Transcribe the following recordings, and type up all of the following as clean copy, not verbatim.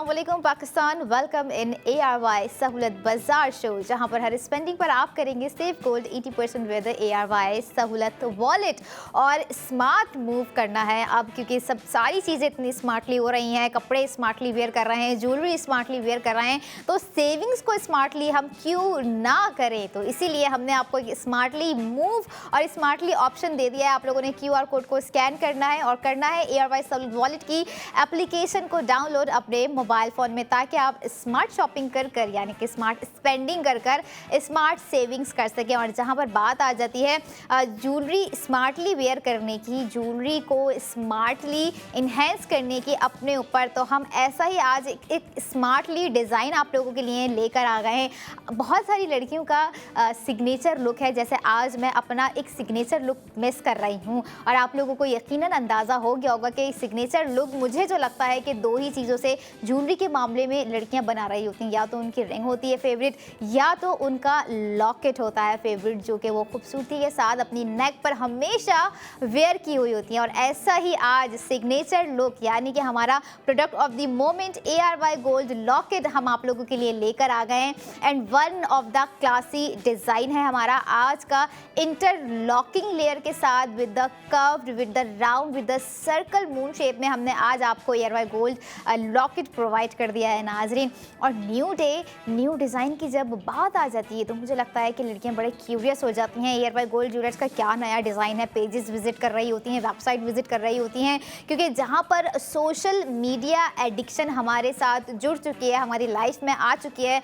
अस्सलामुअलैकुम Pakistan, welcome in ARY सहूलत बाजार शो, जहां पर हर स्पेंडिंग पर आप करेंगे सेव गोल्ड 80% विद ARY सहूलत वॉलेट। और स्मार्ट मूव करना है अब, क्योंकि सब सारी चीज़ें इतनी स्मार्टली हो रही हैं, कपड़े स्मार्टली वेयर कर रहे हैं, ज्वेलरी स्मार्टली वेयर कर रहे हैं, तो सेविंग्स को स्मार्टली हम क्यों ना करें। तो इसीलिए हमने आपको एक स्मार्टली मूव और स्मार्टली ऑप्शन दे दिया है। आप लोगों ने QR कोड को स्कैन करना है और करना है ARY सहूलत वॉलेट की एप्लीकेशन को डाउनलोड अपने मोबाइल फ़ोन में, ताकि आप स्मार्ट शॉपिंग कर यानी कि स्मार्ट स्पेंडिंग कर स्मार्ट सेविंग्स कर सकें। और जहां पर बात आ जाती है ज्वेलरी स्मार्टली वेयर करने की, ज्वेलरी को स्मार्टली इन्हेंस करने की अपने ऊपर, तो हम ऐसा ही आज एक स्मार्टली डिज़ाइन आप लोगों के लिए लेकर आ गए हैं। बहुत सारी लड़कियों का सिग्नेचर लुक है, जैसे आज मैं अपना एक सिग्नेचर लुक मिस कर रही हूँ और आप लोगों को यकीनन अंदाज़ा हो गया होगा कि सिग्नेचर लुक मुझे जो लगता है कि दो ही चीज़ों से ज्वेलरी के मामले में लड़कियां बना रही होती हैं, या तो उनकी रिंग होती है फेवरेट, या तो उनका लॉकेट होता है फेवरेट, जो कि वो खूबसूरती के साथ अपनी नेक पर हमेशा वेयर की हुई होती हैं। और ऐसा ही आज सिग्नेचर लुक यानी कि हमारा product of the moment ARY gold locket हम आप लोगों के लिए लेकर आ गए हैं। And one of the classy design है हमारा आज का, इंटरलॉकिंग लेयर के साथ with the curved, with the round, with the circle moon shape में हमने आज आपको ARY गोल्ड लॉकेट प्रोवाइड कर दिया है नाजरीन। और न्यू डे न्यू डिज़ाइन की जब बात आ जाती है तो मुझे लगता है कि लड़कियां बड़े क्यूरियस हो जाती हैं ARY गोल्ड ज्वेलर्स का क्या नया डिज़ाइन है। पेजेस विजिट कर रही होती हैं, वेबसाइट विजिट कर रही होती हैं, क्योंकि जहां पर सोशल मीडिया एडिक्शन हमारे साथ जुड़ चुकी है, हमारी लाइफ में आ चुकी है।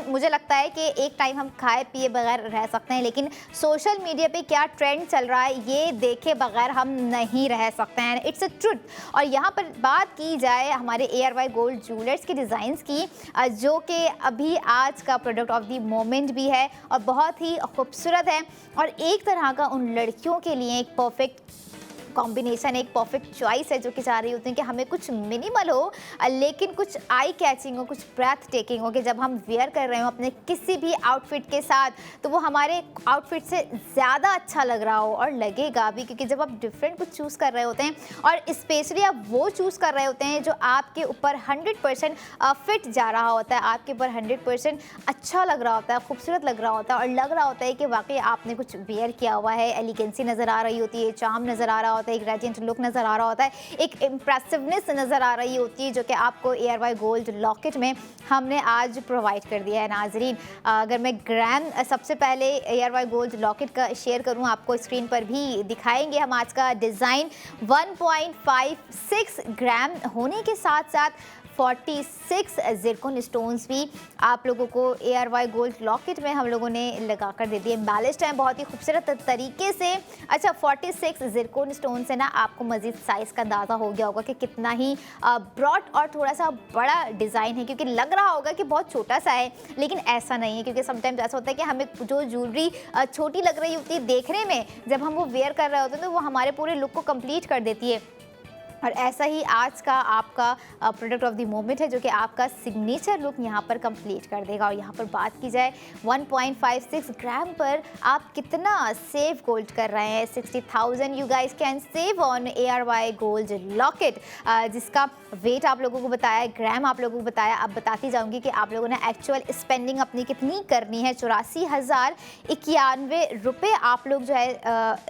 मुझे लगता है कि एक टाइम हम खाए पिए बगैर रह सकते हैं, लेकिन सोशल मीडिया पे क्या ट्रेंड चल रहा है ये देखे बगैर हम नहीं रह सकते हैं। It's a truth. और यहाँ पर बात की जाए हमारे ARY गोल्ड ज्वेलर्स के डिज़ाइंस की, जो कि अभी आज का प्रोडक्ट ऑफ द मोमेंट भी है और बहुत ही खूबसूरत है, और एक तरह का उन लड़कियों के लिए एक परफेक्ट कॉम्बिनेशन, एक परफेक्ट चॉइस है, जो कि चाह रही होती हैं कि हमें कुछ मिनिमल हो लेकिन कुछ आई कैचिंग हो, कुछ ब्रेथ टेकिंग हो, कि जब हम वेयर कर रहे हो अपने किसी भी आउटफिट के साथ तो वो हमारे आउटफिट से ज़्यादा अच्छा लग रहा हो, और लगेगा भी, क्योंकि जब आप डिफरेंट कुछ चूज़ कर रहे होते हैं और स्पेशली आप वो चूज़ कर रहे होते हैं जो आपके ऊपर 100% फिट जा रहा होता है, आपके ऊपर 100% अच्छा लग रहा होता है, खूबसूरत लग रहा होता है, और लग रहा होता है कि वाकई आपने कुछ वेयर किया हुआ है, एलिगेंसी नज़र आ रही होती है, चार्म नज़र आ रहा होता है, एक रेडिएंट लुक नज़र आ रहा होता है, एक इम्प्रेसिवनेस नज़र आ रही होती है, जो कि आपको ARY गोल्ड लॉकेट में हमने आज प्रोवाइड कर दिया है नाजरीन। अगर मैं ग्राम सबसे पहले ARY गोल्ड लॉकेट का शेयर करूं, आपको स्क्रीन पर भी दिखाएंगे हम आज का डिज़ाइन। 1.56 ग्राम होने के साथ साथ 46 ज़िरकॉन स्टोन्स भी आप लोगों को ARY गोल्ड लॉकेट में हम लोगों ने लगा कर दे दिए, एम्बेलिश्ड हैं बहुत ही खूबसूरत तरीके से। अच्छा, 46 ज़िरकॉन स्टोन से ना आपको मज़ीद साइज़ का अंदाज़ा हो गया होगा कि कितना ही ब्रॉड और थोड़ा सा बड़ा डिज़ाइन है, क्योंकि लग रहा होगा कि बहुत छोटा सा है, लेकिन ऐसा नहीं है, क्योंकि समटाइम्स ऐसा होता है कि हमें जो ज्वेलरी छोटी लग रही होती है देखने में, जब हम वो वेयर कर रहे होते हैं तो वो हमारे पूरे लुक को कंप्लीट कर देती है। और ऐसा ही आज का आपका प्रोडक्ट ऑफ द मोमेंट है, जो कि आपका सिग्नेचर लुक यहाँ पर कंप्लीट कर देगा। और यहाँ पर बात की जाए 1.56 ग्राम पर आप कितना सेव गोल्ड कर रहे हैं। 60,000 you guys can save on ARY gold locket, जिसका वेट आप लोगों को बताया, ग्राम आप लोगों को बताया। अब बताती जाऊँगी कि आप लोगों ने एक्चुअल स्पेंडिंग अपनी कितनी करनी है। 84,091 रुपये आप लोग जो है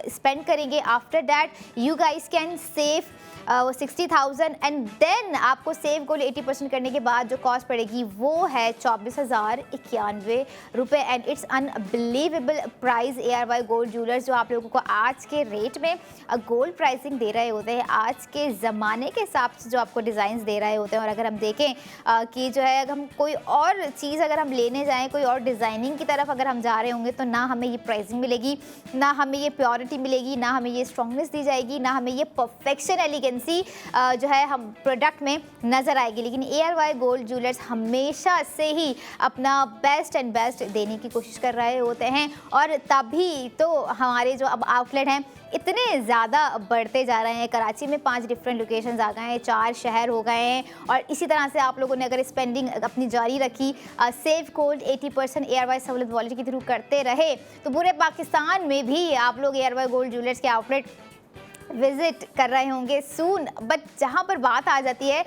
स्पेंड करेंगे। After that you guys can save 60,000 and then आपको सेव गोल्ड 80% करने के बाद जो कॉस्ट पड़ेगी वो है 24,091 रुपये। And it's unbelievable price. ARY gold jewellers जो आप लोगों को आज के रेट में गोल्ड प्राइसिंग दे रहे होते हैं, आज के ज़माने के हिसाब से जो आपको डिज़ाइंस दे रहे होते हैं। और अगर हम देखें कि जो है हम कोई और चीज़ अगर हम लेने जाएँ, कोई और डिज़ाइनिंग की तरफ अगर हम जा रहे होंगे, तो ना हमें ये प्राइसिंग मिलेगी, ना हमें ये प्योरिटी मिलेगी, ना हमें ये स्ट्रॉन्गनेस दी जाएगी, ना हमें ये परफेक्शन एलिगेंसी जो है हम प्रोडक्ट में नज़र आएगी। लेकिन ARY गोल्ड ज्वेलर्स हमेशा से ही अपना बेस्ट एंड बेस्ट देने की कोशिश कर रहे होते हैं, और तभी तो हमारे जो अब आउटलेट हैं इतने ज़्यादा बढ़ते जा रहे हैं। कराची में 5 डिफरेंट लोकेशंस आ गए हैं, 4 शहर हो गए हैं, और इसी तरह से आप लोगों ने अगर स्पेंडिंग अपनी जारी रखी, सेव गोल्ड 80% ARY सहूलत वॉलेट के थ्रू करते रहे, तो पूरे पाकिस्तान में भी आप लोग ARY गोल्ड ज्वेलर्स के आउटलेट विजिट कर रहे होंगे सून। बट जहाँ पर बात आ जाती है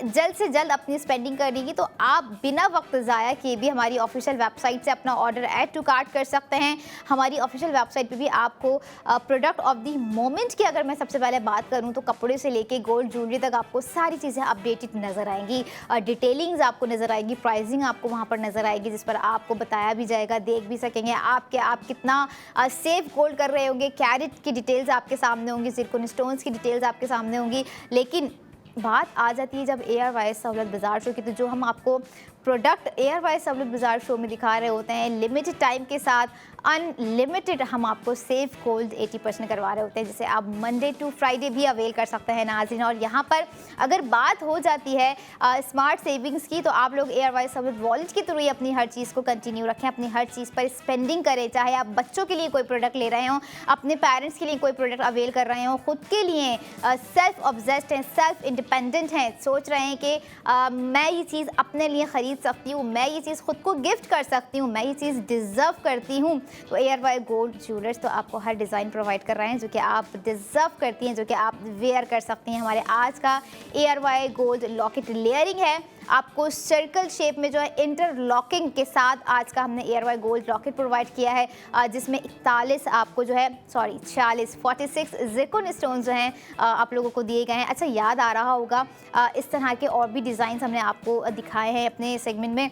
जल्द से जल्द अपनी स्पेंडिंग करने की, तो आप बिना वक्त ज़ाया किए भी हमारी ऑफिशियल वेबसाइट से अपना ऑर्डर ऐड टू कार्ट कर सकते हैं। हमारी ऑफिशियल वेबसाइट पे भी आपको प्रोडक्ट ऑफ द मोमेंट की अगर मैं सबसे पहले बात करूँ तो कपड़े से लेके गोल्ड ज्वेलरी तक आपको सारी चीज़ें अपडेटेड नज़र आएंगी, डिटेलिंग्स आपको नज़र आएगी, प्राइसिंग आपको वहाँ पर नज़र आएगी, जिस पर आपको बताया भी जाएगा, देख भी सकेंगे आप कितना सेफ गोल्ड कर रहे होंगे। कैरेट की डिटेल्स आपके सामने होंगी, सिलिकॉन स्टोन्स की डिटेल्स आपके सामने होंगी। लेकिन बात आ जाती है जब ARY सहूलत बाज़ार शो की, तो जो हम आपको प्रोडक्ट ARY सहूलत बाज़ार शो में दिखा रहे होते हैं लिमिटेड टाइम के साथ, अनलिमिटेड हम आपको सेफ गोल्ड 80% करवा रहे होते हैं, जिसे आप मंडे टू फ्राइडे भी अवेल कर सकते हैं नाज़रीन। और यहाँ पर अगर बात हो जाती है स्मार्ट सेविंग्स की, तो आप लोग ARY सहूलत वॉलेट के थ्रू ही अपनी हर चीज़ को कंटिन्यू रखें, अपनी हर चीज़ पर स्पेंडिंग करें। चाहे आप बच्चों के लिए कोई प्रोडक्ट ले रहे हों, अपने पेरेंट्स के लिए कोई प्रोडक्ट अवेल कर रहे हों, खुद के लिए सेल्फ ऑब्सेस्ड हैं, सेल्फ इंडिपेंडेंट हैं, सोच रहे हैं कि मैं ये चीज़ अपने लिए ख़रीद सकती हूँ, मैं ये चीज़ खुद को गिफ्ट कर सकती हूँ, मैं ये चीज़ डिज़र्व करती हूँ, तो ARY गोल्ड ज्वेलर्स तो आपको हर डिज़ाइन प्रोवाइड कर रहे हैं जो कि आप डिज़र्व करती हैं, जो कि आप वेयर कर सकती हैं। हमारे आज का ARY गोल्ड लॉकेट लेयरिंग है, आपको सर्कल शेप में जो है इंटरलॉकिंग के साथ आज का हमने ARY गोल्ड लॉकेट प्रोवाइड किया है, जिसमें 41 आपको जो है 46 ज़िरकॉन स्टोन जो हैं आप लोगों को दिए गए हैं। अच्छा, याद आ रहा होगा इस तरह के और भी डिज़ाइन हमने आपको दिखाए हैं अपने सेगमेंट में।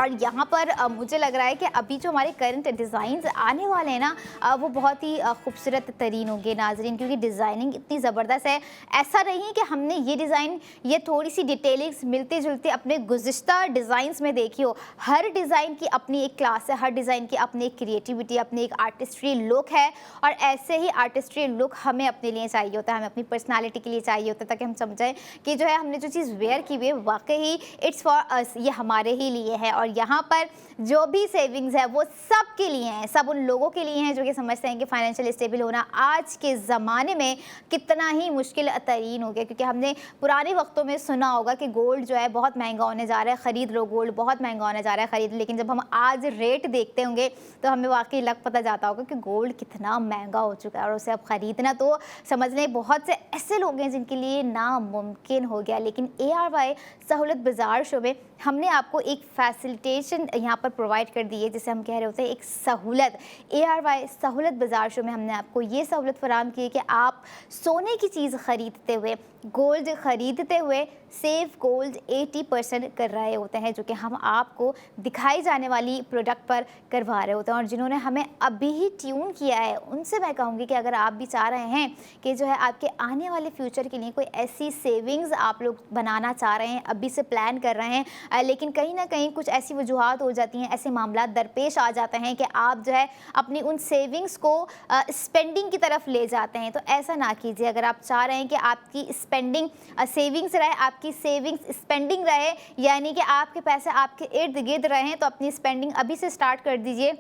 और यहाँ पर मुझे लग रहा है कि अभी जो हमारे करंट डिज़ाइंस आने वाले हैं ना, वो बहुत ही खूबसूरत तरीन होंगे नाजरीन, क्योंकि डिज़ाइनिंग इतनी ज़बरदस्त है। ऐसा नहीं है कि हमने ये डिज़ाइन ये थोड़ी सी डिटेलिंग्स मिलते जुलते अपने गुज़िश्ता डिज़ाइंस में देखी हो। हर डिज़ाइन की अपनी एक क्लास है, हर डिज़ाइन की अपनी एक क्रिएटिविटी, अपनी एक आर्टिस्ट्री लुक है, और ऐसे ही आर्टिस्ट्री लुक हमें अपने लिए चाहिए होता है, हमें अपनी पर्सनैलिटी के लिए चाहिए होता है, ताकि हम समझें कि जो है हमने जो चीज़ वेयर की हुई है वाकई इट्स फॉर अस, ये हमारे ही लिए है। और यहाँ पर जो भी सेविंग्स है वो सब के लिए हैं, सब उन लोगों के लिए हैं जो कि समझते हैं कि फाइनेंशियल स्टेबल होना आज के ज़माने में कितना ही मुश्किल तरीन हो गया। क्योंकि हमने पुराने वक्तों में सुना होगा कि गोल्ड जो है बहुत महंगा होने जा रहा है, ख़रीद लो, गोल्ड बहुत महंगा होने जा रहा है, ख़रीद। लेकिन जब हम आज रेट देखते होंगे तो हमें वाकई लग पता जाता होगा कि गोल्ड कितना महंगा हो चुका है, और उसे अब ख़रीदना तो समझ लें बहुत से ऐसे लोग हैं जिनके लिए नामुमकिन हो गया। लेकिन ARY सहूलत बाज़ार शो में हमने आपको एक फैसिलिटेशन यहाँ पर प्रोवाइड कर दी है, जिसे हम कह रहे होते हैं एक सहूलत। ARY सहूलत बाज़ार शो में हमने आपको ये सहूलत फराहम की है कि आप सोने की चीज़ ख़रीदते हुए, गोल्ड ख़रीदते हुए सेफ गोल्ड 80% कर रहे होते हैं, जो कि हम आपको दिखाई जाने वाली प्रोडक्ट पर करवा रहे होते हैं। और जिन्होंने हमें अभी ही ट्यून किया है उनसे मैं कहूँगी कि अगर आप भी चाह रहे हैं कि जो है आपके आने वाले फ्यूचर के लिए कोई ऐसी सेविंग्स आप लोग बनाना चाह रहे हैं, अभी से प्लान कर रहे हैं, लेकिन कहीं ना कहीं कुछ ऐसी वजूहात हो जाती हैं, ऐसे मामला दरपेश आ जाते हैं कि आप जो है अपनी उन सेविंग्स को स्पेंडिंग की तरफ ले जाते हैं, तो ऐसा ना कीजिए। अगर आप चाह रहे हैं कि आपकी स्पेंडिंग सेविंग्स रहे, आपकी सेविंग्स स्पेंडिंग रहे, यानी कि आपके पैसे आपके इर्द गिर्द रहें, तो अपनी स्पेंडिंग अभी से स्टार्ट कर दीजिए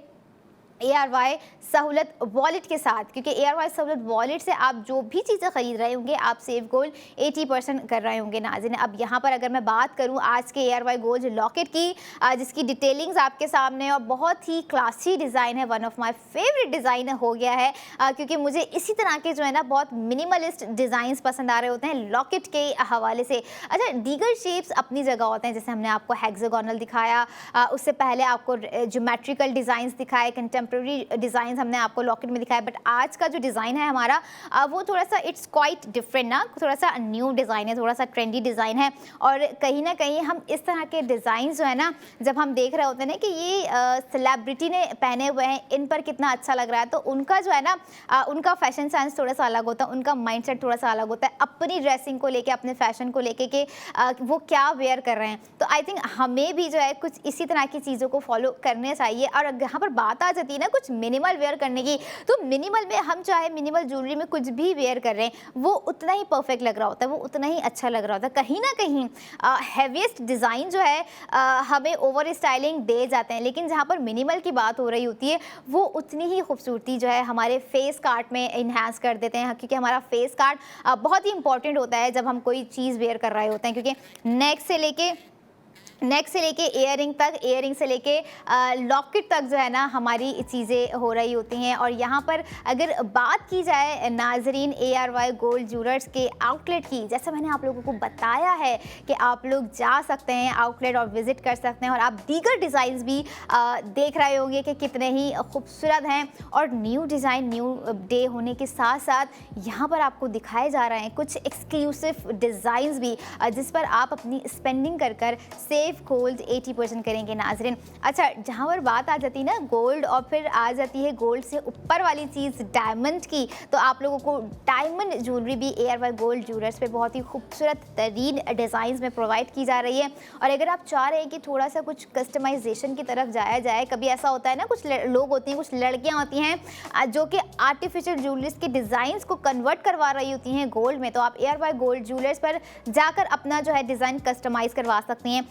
ARY सहूलत वॉलेट के साथ। क्योंकि ARY सहूलत वॉलेट से आप जो भी चीज़ें ख़रीद रहे होंगे आप सेव गोल्ड 80% कर रहे होंगे नाज़रीन। अब यहाँ पर अगर मैं बात करूँ आज के ARY गोल्ड लॉकेट की, जिसकी डिटेलिंग्स आपके सामने, और बहुत ही क्लासी डिज़ाइन है, one of my favourite design हो गया है, क्योंकि मुझे इसी तरह के जो है ना बहुत मिनिमलिस्ट डिज़ाइंस पसंद आ रहे होते हैं लॉकेट के हवाले से। अच्छा, दीगर शेप्स अपनी जगह होते हैं, जैसे हमने आपको हेक्सागोनल दिखाया, उससे पहले आपको ज्योमेट्रिकल डिज़ाइंस दिखाए, डिज़ाइन हमने आपको लॉकेट में दिखाया, बट आज का जो डिज़ाइन है हमारा वो थोड़ा सा इट्स क्वाइट डिफरेंट ना, थोड़ा सा न्यू डिज़ाइन है, थोड़ा सा ट्रेंडी डिज़ाइन है। और कहीं ना कहीं हम इस तरह के डिज़ाइन जो है ना, जब हम देख रहे होते हैं ना कि ये सेलिब्रिटी ने पहने हुए हैं, इन पर कितना अच्छा लग रहा है, तो उनका जो है ना उनका फैशन सेंस थोड़ा सा अलग होता है, उनका माइंडसेट थोड़ा सा अलग होता है अपनी ड्रेसिंग को लेके, अपने फैशन को लेके कि वो क्या वेयर कर रहे हैं। तो आई थिंक हमें भी जो है कुछ इसी तरह की चीज़ों को फॉलो करने चाहिए। और यहाँ पर बात आ जाती है ना कुछ मिनिमल वेयर करने की, तो मिनिमल में हम चाहे मिनिमल ज्वेलरी में कुछ भी वेयर कर रहे हैं वो उतना ही परफेक्ट लग रहा होता है, वो उतना ही अच्छा लग रहा होता है। कहीं ना कहीं हैवीएस्ट डिज़ाइन जो है हमें ओवर स्टाइलिंग दे जाते हैं, लेकिन जहाँ पर मिनिमल की बात हो रही होती है वो उतनी ही खूबसूरती जो है हमारे फेस कार्ड में इन्हांस कर देते हैं। क्योंकि हमारा फेस कार्ड बहुत ही इंपॉर्टेंट होता है जब हम कोई चीज़ वेयर कर रहे होते हैं, क्योंकि नेक से लेके नेक से लेके इयररिंग तक, इयररिंग से लेके लॉकेट तक जो है ना हमारी चीज़ें हो रही होती हैं। और यहाँ पर अगर बात की जाए नाजरीन ARY गोल्ड ज्वेलर्स के आउटलेट की, जैसा मैंने आप लोगों को बताया है कि आप लोग जा सकते हैं आउटलेट और विज़िट कर सकते हैं, और आप दीगर डिज़ाइंस भी देख रहे होंगे कि कितने ही खूबसूरत हैं। और न्यू डिज़ाइन, न्यू डे होने के साथ साथ यहाँ पर आपको दिखाए जा रहे हैं कुछ एक्सक्लूसिव डिज़ाइंस भी, जिस पर आप अपनी स्पेंडिंग कर कर सेफ गोल्ड 80% करेंगे नाजरीन। अच्छा, जहाँ पर बात आ जाती है ना गोल्ड और फिर आ जाती है गोल्ड से ऊपर वाली चीज़ डायमंड की, तो आप लोगों को डायमंड ज्वेलरी भी ARY गोल्ड ज्वेलर्स पे बहुत ही खूबसूरत तरीन डिज़ाइंस में प्रोवाइड की जा रही है। और अगर आप चाह रहे हैं कि थोड़ा सा कुछ कस्टमाइजेशन की तरफ जाया जाए, कभी ऐसा होता है ना कुछ लोग होती हैं, कुछ लड़कियाँ होती हैं जो कि आर्टिफिशियल ज्वेलरीज के डिज़ाइंस को कन्वर्ट करवा रही होती हैं गोल्ड में, तो आप ARY गोल्ड ज्वेलर्स पर जाकर अपना जो है डिज़ाइन कस्टमाइज़ करवा सकती हैं,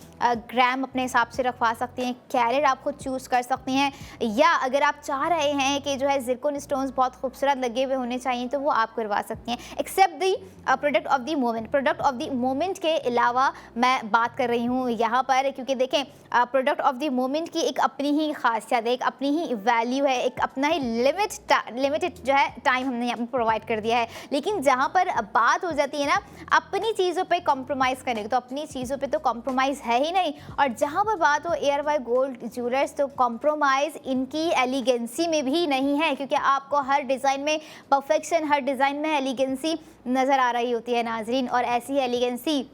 ग्राम अपने हिसाब से रखवा सकती हैं, कैरेट आप खुद चूज़ कर सकती हैं, या अगर आप चाह रहे हैं कि जो है ज़िरकॉन स्टोन्स बहुत खूबसूरत लगे हुए होने चाहिए तो वो आप करवा सकती हैं। Except the product of the moment, product of the moment के अलावा मैं बात कर रही हूँ यहाँ पर, क्योंकि देखें प्रोडक्ट ऑफ द मोमेंट की एक अपनी ही खासियत है, एक अपनी ही वैल्यू है, एक अपना ही लिमिटेड जो है टाइम हमने यहाँ पर प्रोवाइड कर दिया है। लेकिन जहाँ पर बात हो जाती है ना अपनी चीज़ों पे कॉम्प्रोमाइज़ करने की, तो अपनी चीज़ों पे तो कॉम्प्रोमाइज़ है ही नहीं। और जहाँ पर बात हो ARY गोल्ड ज्वेलर्स, तो कॉम्प्रोमाइज़ इनकी एलिगेंसी में भी नहीं है, क्योंकि आपको हर डिज़ाइन में परफेक्शन, हर डिज़ाइन में एलिगेंसी नज़र आ रही होती है नाजरीन। और ऐसी एलिगेंसी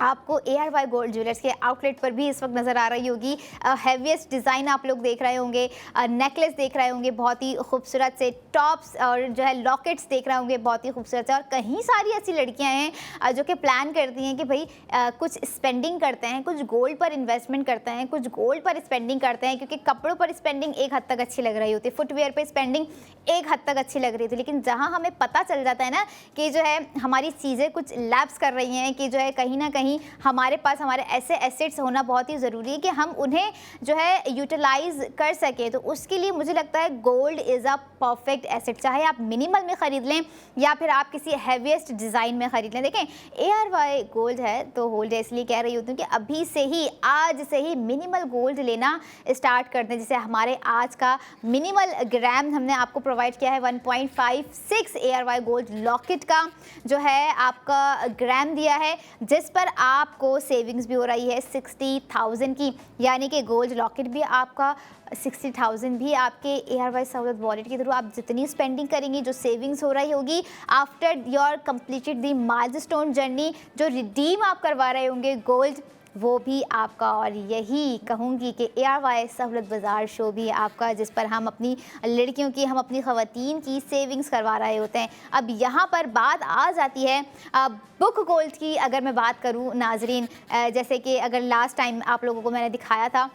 आपको ARY गोल्ड ज्वेलर्स के आउटलेट पर भी इस वक्त नज़र आ रही होगी। हैवीएस्ट डिज़ाइन आप लोग देख रहे होंगे, नेकलेस देख रहे होंगे बहुत ही खूबसूरत से, टॉप्स और जो है लॉकेट्स देख रहे होंगे बहुत ही खूबसूरत से। और कहीं सारी ऐसी लड़कियां हैं जो कि प्लान करती हैं कि भाई कुछ स्पेंडिंग करते हैं, कुछ गोल्ड पर इन्वेस्टमेंट करते हैं, कुछ गोल्ड पर स्पेंडिंग करते हैं, क्योंकि कपड़ों पर स्पेंडिंग एक हद तक अच्छी लग रही होती है, फुटवेयर पर स्पेंडिंग एक हद तक अच्छी लग रही थी। लेकिन जहाँ हमें पता चल जाता है ना कि जो है हमारी चीज़ें कुछ लैप्स कर रही हैं, कि जो है कहीं ना कहीं हमारे पास हमारे ऐसे एसेट्स होना बहुत ही ज़रूरी है कि हम उन्हें जो है यूटिलाइज कर सके, तो उसके लिए मुझे लगता है gold is a perfect asset. चाहे आप मिनिमल में ख़रीद लें या फिर आप किसी हैवीएस्ट डिज़ाइन में ख़रीद लें। देखें ARY गोल्ड है तो होल्ड है, इसलिए कह रही होती हूँ कि अभी से ही, आज से ही मिनिमल गोल्ड लेना स्टार्ट कर दें। जैसे हमारे आज का मिनिमल ग्राम हमने आपको प्रोवाइड किया है 1.56 ARY गोल्ड लॉकेट का जो है आपका ग्राम दिया है, जिस पर आपको सेविंग्स भी हो रही है 60,000 की, यानी कि गोल्ड लॉकेट भी आपका 60,000 भी आपके ARY सहूलत वॉलेट के थ्रू आप जितनी स्पेंडिंग करेंगी, जो सेविंग्स हो रही होगी after your completed the milestone journey, जो रिडीम आप करवा रहे होंगे गोल्ड, वो भी आपका। और यही कहूँगी कि ARY सहूलत बाज़ार शो भी आपका, जिस पर हम अपनी लड़कियों की, हम अपनी ख़वातीन की सेविंग्स करवा रहे होते हैं। अब यहाँ पर बात आ जाती है बुक गोल्ड की। अगर मैं बात करूँ नाजरीन, जैसे कि अगर लास्ट टाइम आप लोगों को मैंने दिखाया था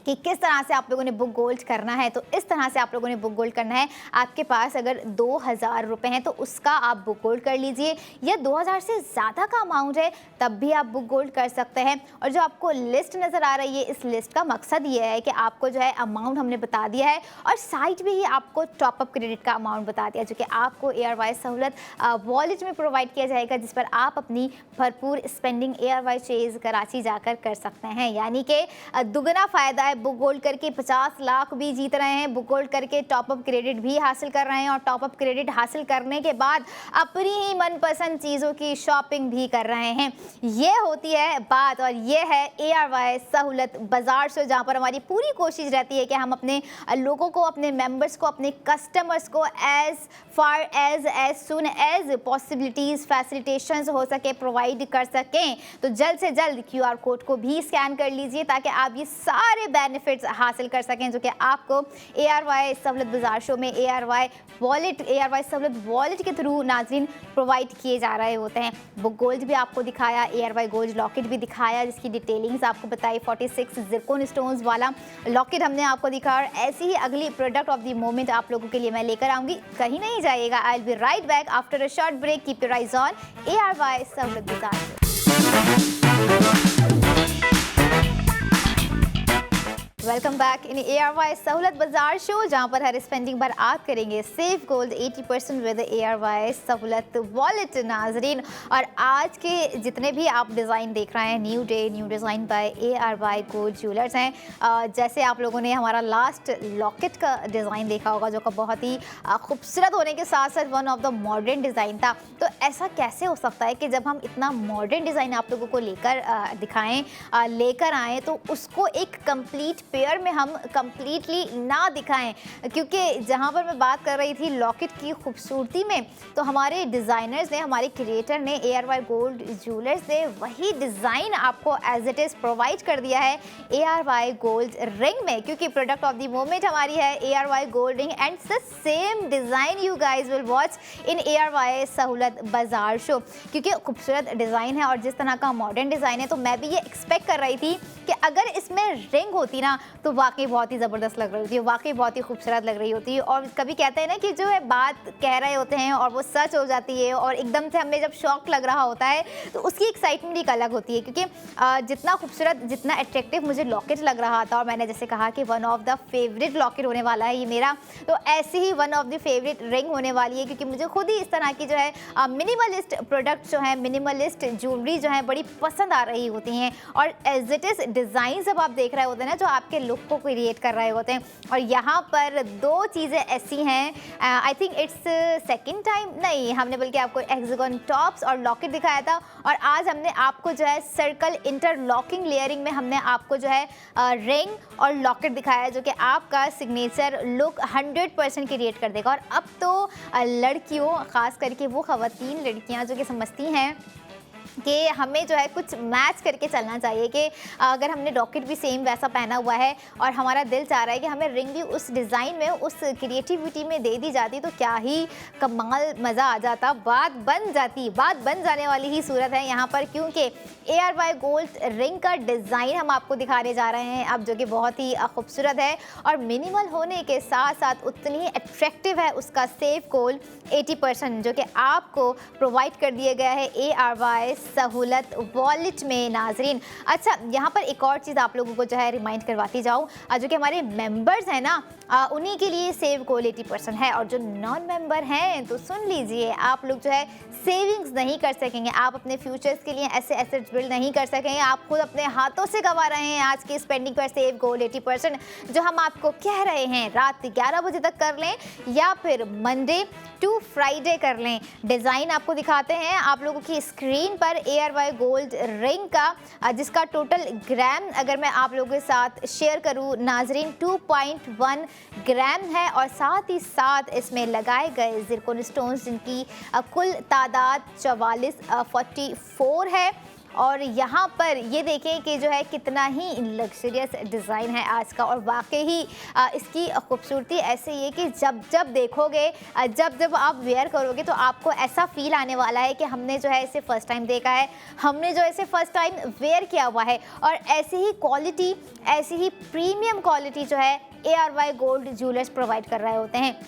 कि किस तरह से आप लोगों ने बुक गोल्ड करना है, तो इस तरह से आप लोगों ने बुक गोल्ड करना है। आपके पास अगर 2000 रुपये हैं तो उसका आप बुक गोल्ड कर लीजिए, या 2000 से ज़्यादा का अमाउंट है तब भी आप बुक गोल्ड कर सकते हैं। और जो आपको लिस्ट नज़र आ रही है, इस लिस्ट का मकसद ये है कि आपको जो है अमाउंट हमने बता दिया है, और साइड में ही आपको टॉपअप क्रेडिट का अमाउंट बता दिया, जो कि आपको ARY सहूलत वॉलेट में प्रोवाइड किया जाएगा, जिस पर आप अपनी भरपूर स्पेंडिंग ARY चेज़ कराची जाकर कर सकते हैं। यानी कि दुगना फ़ायदा है, बुक गोल्ड करके 50 लाख भी जीत रहे हैं, बुक गोल्ड करके टॉपअप क्रेडिट भी हासिल कर रहे हैं, और टॉपअप क्रेडिट हासिल करने के बाद अपनी ही मनपसंद चीज़ों की शॉपिंग भी कर रहे हैं। ये होती है बात, और ये है ARY सहूलत बाज़ार शो, जहाँ पर हमारी पूरी कोशिश रहती है कि हम अपने लोगों को, अपने मेंबर्स को, अपने कस्टमर्स को एज सुन एज पॉसिबिलिटीज़, फैसिलिटेशंस हो सके प्रोवाइड कर सकें। तो जल्द से जल्द QR कोड को भी स्कैन कर लीजिए, ताकि आप ये सारे बेनिफिट्स हासिल कर सकें जो कि आपको ARY सहूलत बाज़ार शो में ARY सहूलत वॉलेट के थ्रू नाज़रीन प्रोवाइड किए जा रहे होते हैं। बुक गोल्ड भी आपको दिखाया, ARY गोल्ड लॉकेट भी दिखाया, जिसकी डिटेलिंग्स आपको बताई। 46 ज़िरकॉन स्टोन्स वाला लॉकेट हमने आपको दिखाया, और ऐसी ही अगली प्रोडक्ट ऑफ द मोमेंट आप लोगों के लिए मैं लेकर आऊँगी। कहीं नहीं जाइएगा, I will be right back after a short break. Keep your eyes on ARY सहूलत बाज़ार show. Welcome back in ARY सहूलत बाजार शो, जहां पर हर स्पेंडिंग पर आप करेंगे सेव गोल्ड 80% विद ARY सहूलत वॉलेट नाजरीन। और आज के जितने भी आप डिज़ाइन देख रहे हैं, new day new design by ARY gold jewellers हैं। जैसे आप लोगों ने हमारा लास्ट लॉकेट का डिज़ाइन देखा होगा, जो का बहुत ही खूबसूरत होने के साथ साथ one of the modern design था। तो ऐसा कैसे हो सकता है कि जब हम इतना मॉडर्न डिज़ाइन आप लोगों को लेकर दिखाएं, लेकर आएँ, तो उसको एक कंप्लीट पेयर में हम कंप्लीटली ना दिखाएं। क्योंकि जहां पर मैं बात कर रही थी लॉकेट की खूबसूरती में, तो हमारे डिज़ाइनर्स ने, हमारे क्रिएटर ने, ARY गोल्ड ज्वेलर्स ने वही डिज़ाइन आपको एज इट इज़ प्रोवाइड कर दिया है ARY गोल्ड रिंग में। क्योंकि प्रोडक्ट ऑफ द मोमेंट हमारी है ARY gold ring, and the same design you guys will watch in ARY सहूलत बाजार शो। क्योंकि खूबसूरत डिज़ाइन है और जिस तरह का मॉडर्न डिज़ाइन है, तो मैं भी ये एक्सपेक्ट कर रही थी कि अगर इसमें रिंग होती ना तो वाकई बहुत ही ज़बरदस्त लग रही होती है, वाकई बहुत ही खूबसूरत लग रही होती है। और कभी कहते हैं ना कि जो है बात कह रहे होते हैं और वो सच हो जाती है, और एकदम से हमें जब शॉक लग रहा होता है तो उसकी एक्साइटमेंट एक अलग होती है। क्योंकि जितना खूबसूरत, जितना अट्रैक्टिव मुझे लॉकेट लग रहा था, और मैंने जैसे कहा कि one of the favourite locket होने वाला है ये मेरा, तो ऐसे ही one of the favourite ring होने वाली है। क्योंकि मुझे खुद ही इस तरह की जो है मिनिमलिस्ट प्रोडक्ट जो है, मिनिमलिस्ट ज्वेलरी जो है बड़ी पसंद आ रही होती हैं। और एज इट इज़ डिज़ाइन जब आप देख रहे होते हैं ना, जो आपके लुक को क्रिएट कर रहे होते हैं। और यहाँ पर दो चीज़ें ऐसी हैं, I think it's second time नहीं, हमने बल्कि आपको हेक्सागन टॉप्स और लॉकेट दिखाया था, और आज हमने आपको जो है सर्कल इंटरलॉकिंग लेयरिंग में हमने आपको जो है रिंग और लॉकेट दिखाया है, जो कि आपका सिग्नेचर लुक 100% क्रिएट कर देगा। और अब तो लड़कियों, ख़ास करके वो ख़वातीन लड़कियाँ जो कि समझती हैं कि हमें जो है कुछ मैच करके चलना चाहिए, कि अगर हमने लॉकेट भी सेम वैसा पहना हुआ है और हमारा दिल चाह रहा है कि हमें रिंग भी उस डिज़ाइन में, उस क्रिएटिविटी में दे दी जाती, तो क्या ही कमाल मज़ा आ जाता, बात बन जाती, बात बन जाने वाली ही सूरत है यहाँ पर। क्योंकि ARY गोल्ड रिंग का डिज़ाइन हम आपको दिखाने जा रहे हैं अब, जो कि बहुत ही खूबसूरत है और मिनिमल होने के साथ साथ उतनी ही अट्रैक्टिव है। उसका सेव गोल्ड 80% जो कि आपको प्रोवाइड कर दिया गया है ARY सहूलत वॉलेट में नाजरीन। अच्छा, यहाँ पर एक और चीज़ आप लोगों को जो है रिमाइंड करवाती जाऊँ, जो कि हमारे मेंबर्स हैं ना, उन्हीं के लिए सेव गोल्ड 80% है। और जो नॉन मेंबर हैं तो सुन लीजिए, आप लोग जो है सेविंग्स नहीं कर सकेंगे, आप अपने फ्यूचर्स के लिए ऐसे एसेट्स बिल्ड नहीं कर सकेंगे, आप खुद अपने हाथों से गंवा रहे हैं आज की स्पेंडिंग पर सेव गोल्ड 80%, जो हम आपको कह रहे हैं रात 11 बजे तक कर लें या फिर मंडे टू फ्राइडे कर लें। डिज़ाइन आपको दिखाते हैं आप लोगों की स्क्रीन पर ARY गोल्ड रिंग का, जिसका टोटल ग्राम अगर मैं आप लोगों के साथ शेयर करूं नाजरीन 2.1 ग्राम है। और साथ ही साथ इसमें लगाए गए ज़िरकॉन स्टोन्स, जिनकी कुल तादाद 44 है। और यहाँ पर ये देखें कि जो है कितना ही लग्जरियस डिज़ाइन है आज का, और वाकई ही इसकी खूबसूरती ऐसे ही है कि जब जब देखोगे, जब जब आप वेयर करोगे, तो आपको ऐसा फील आने वाला है कि हमने जो है इसे फ़र्स्ट टाइम देखा है, हमने जो इसे फ़र्स्ट टाइम वेयर किया हुआ है। और ऐसी ही क्वालिटी, ऐसी ही प्रीमियम क्वालिटी जो है ARY गोल्ड ज्वेलर्स प्रोवाइड कर रहे होते हैं।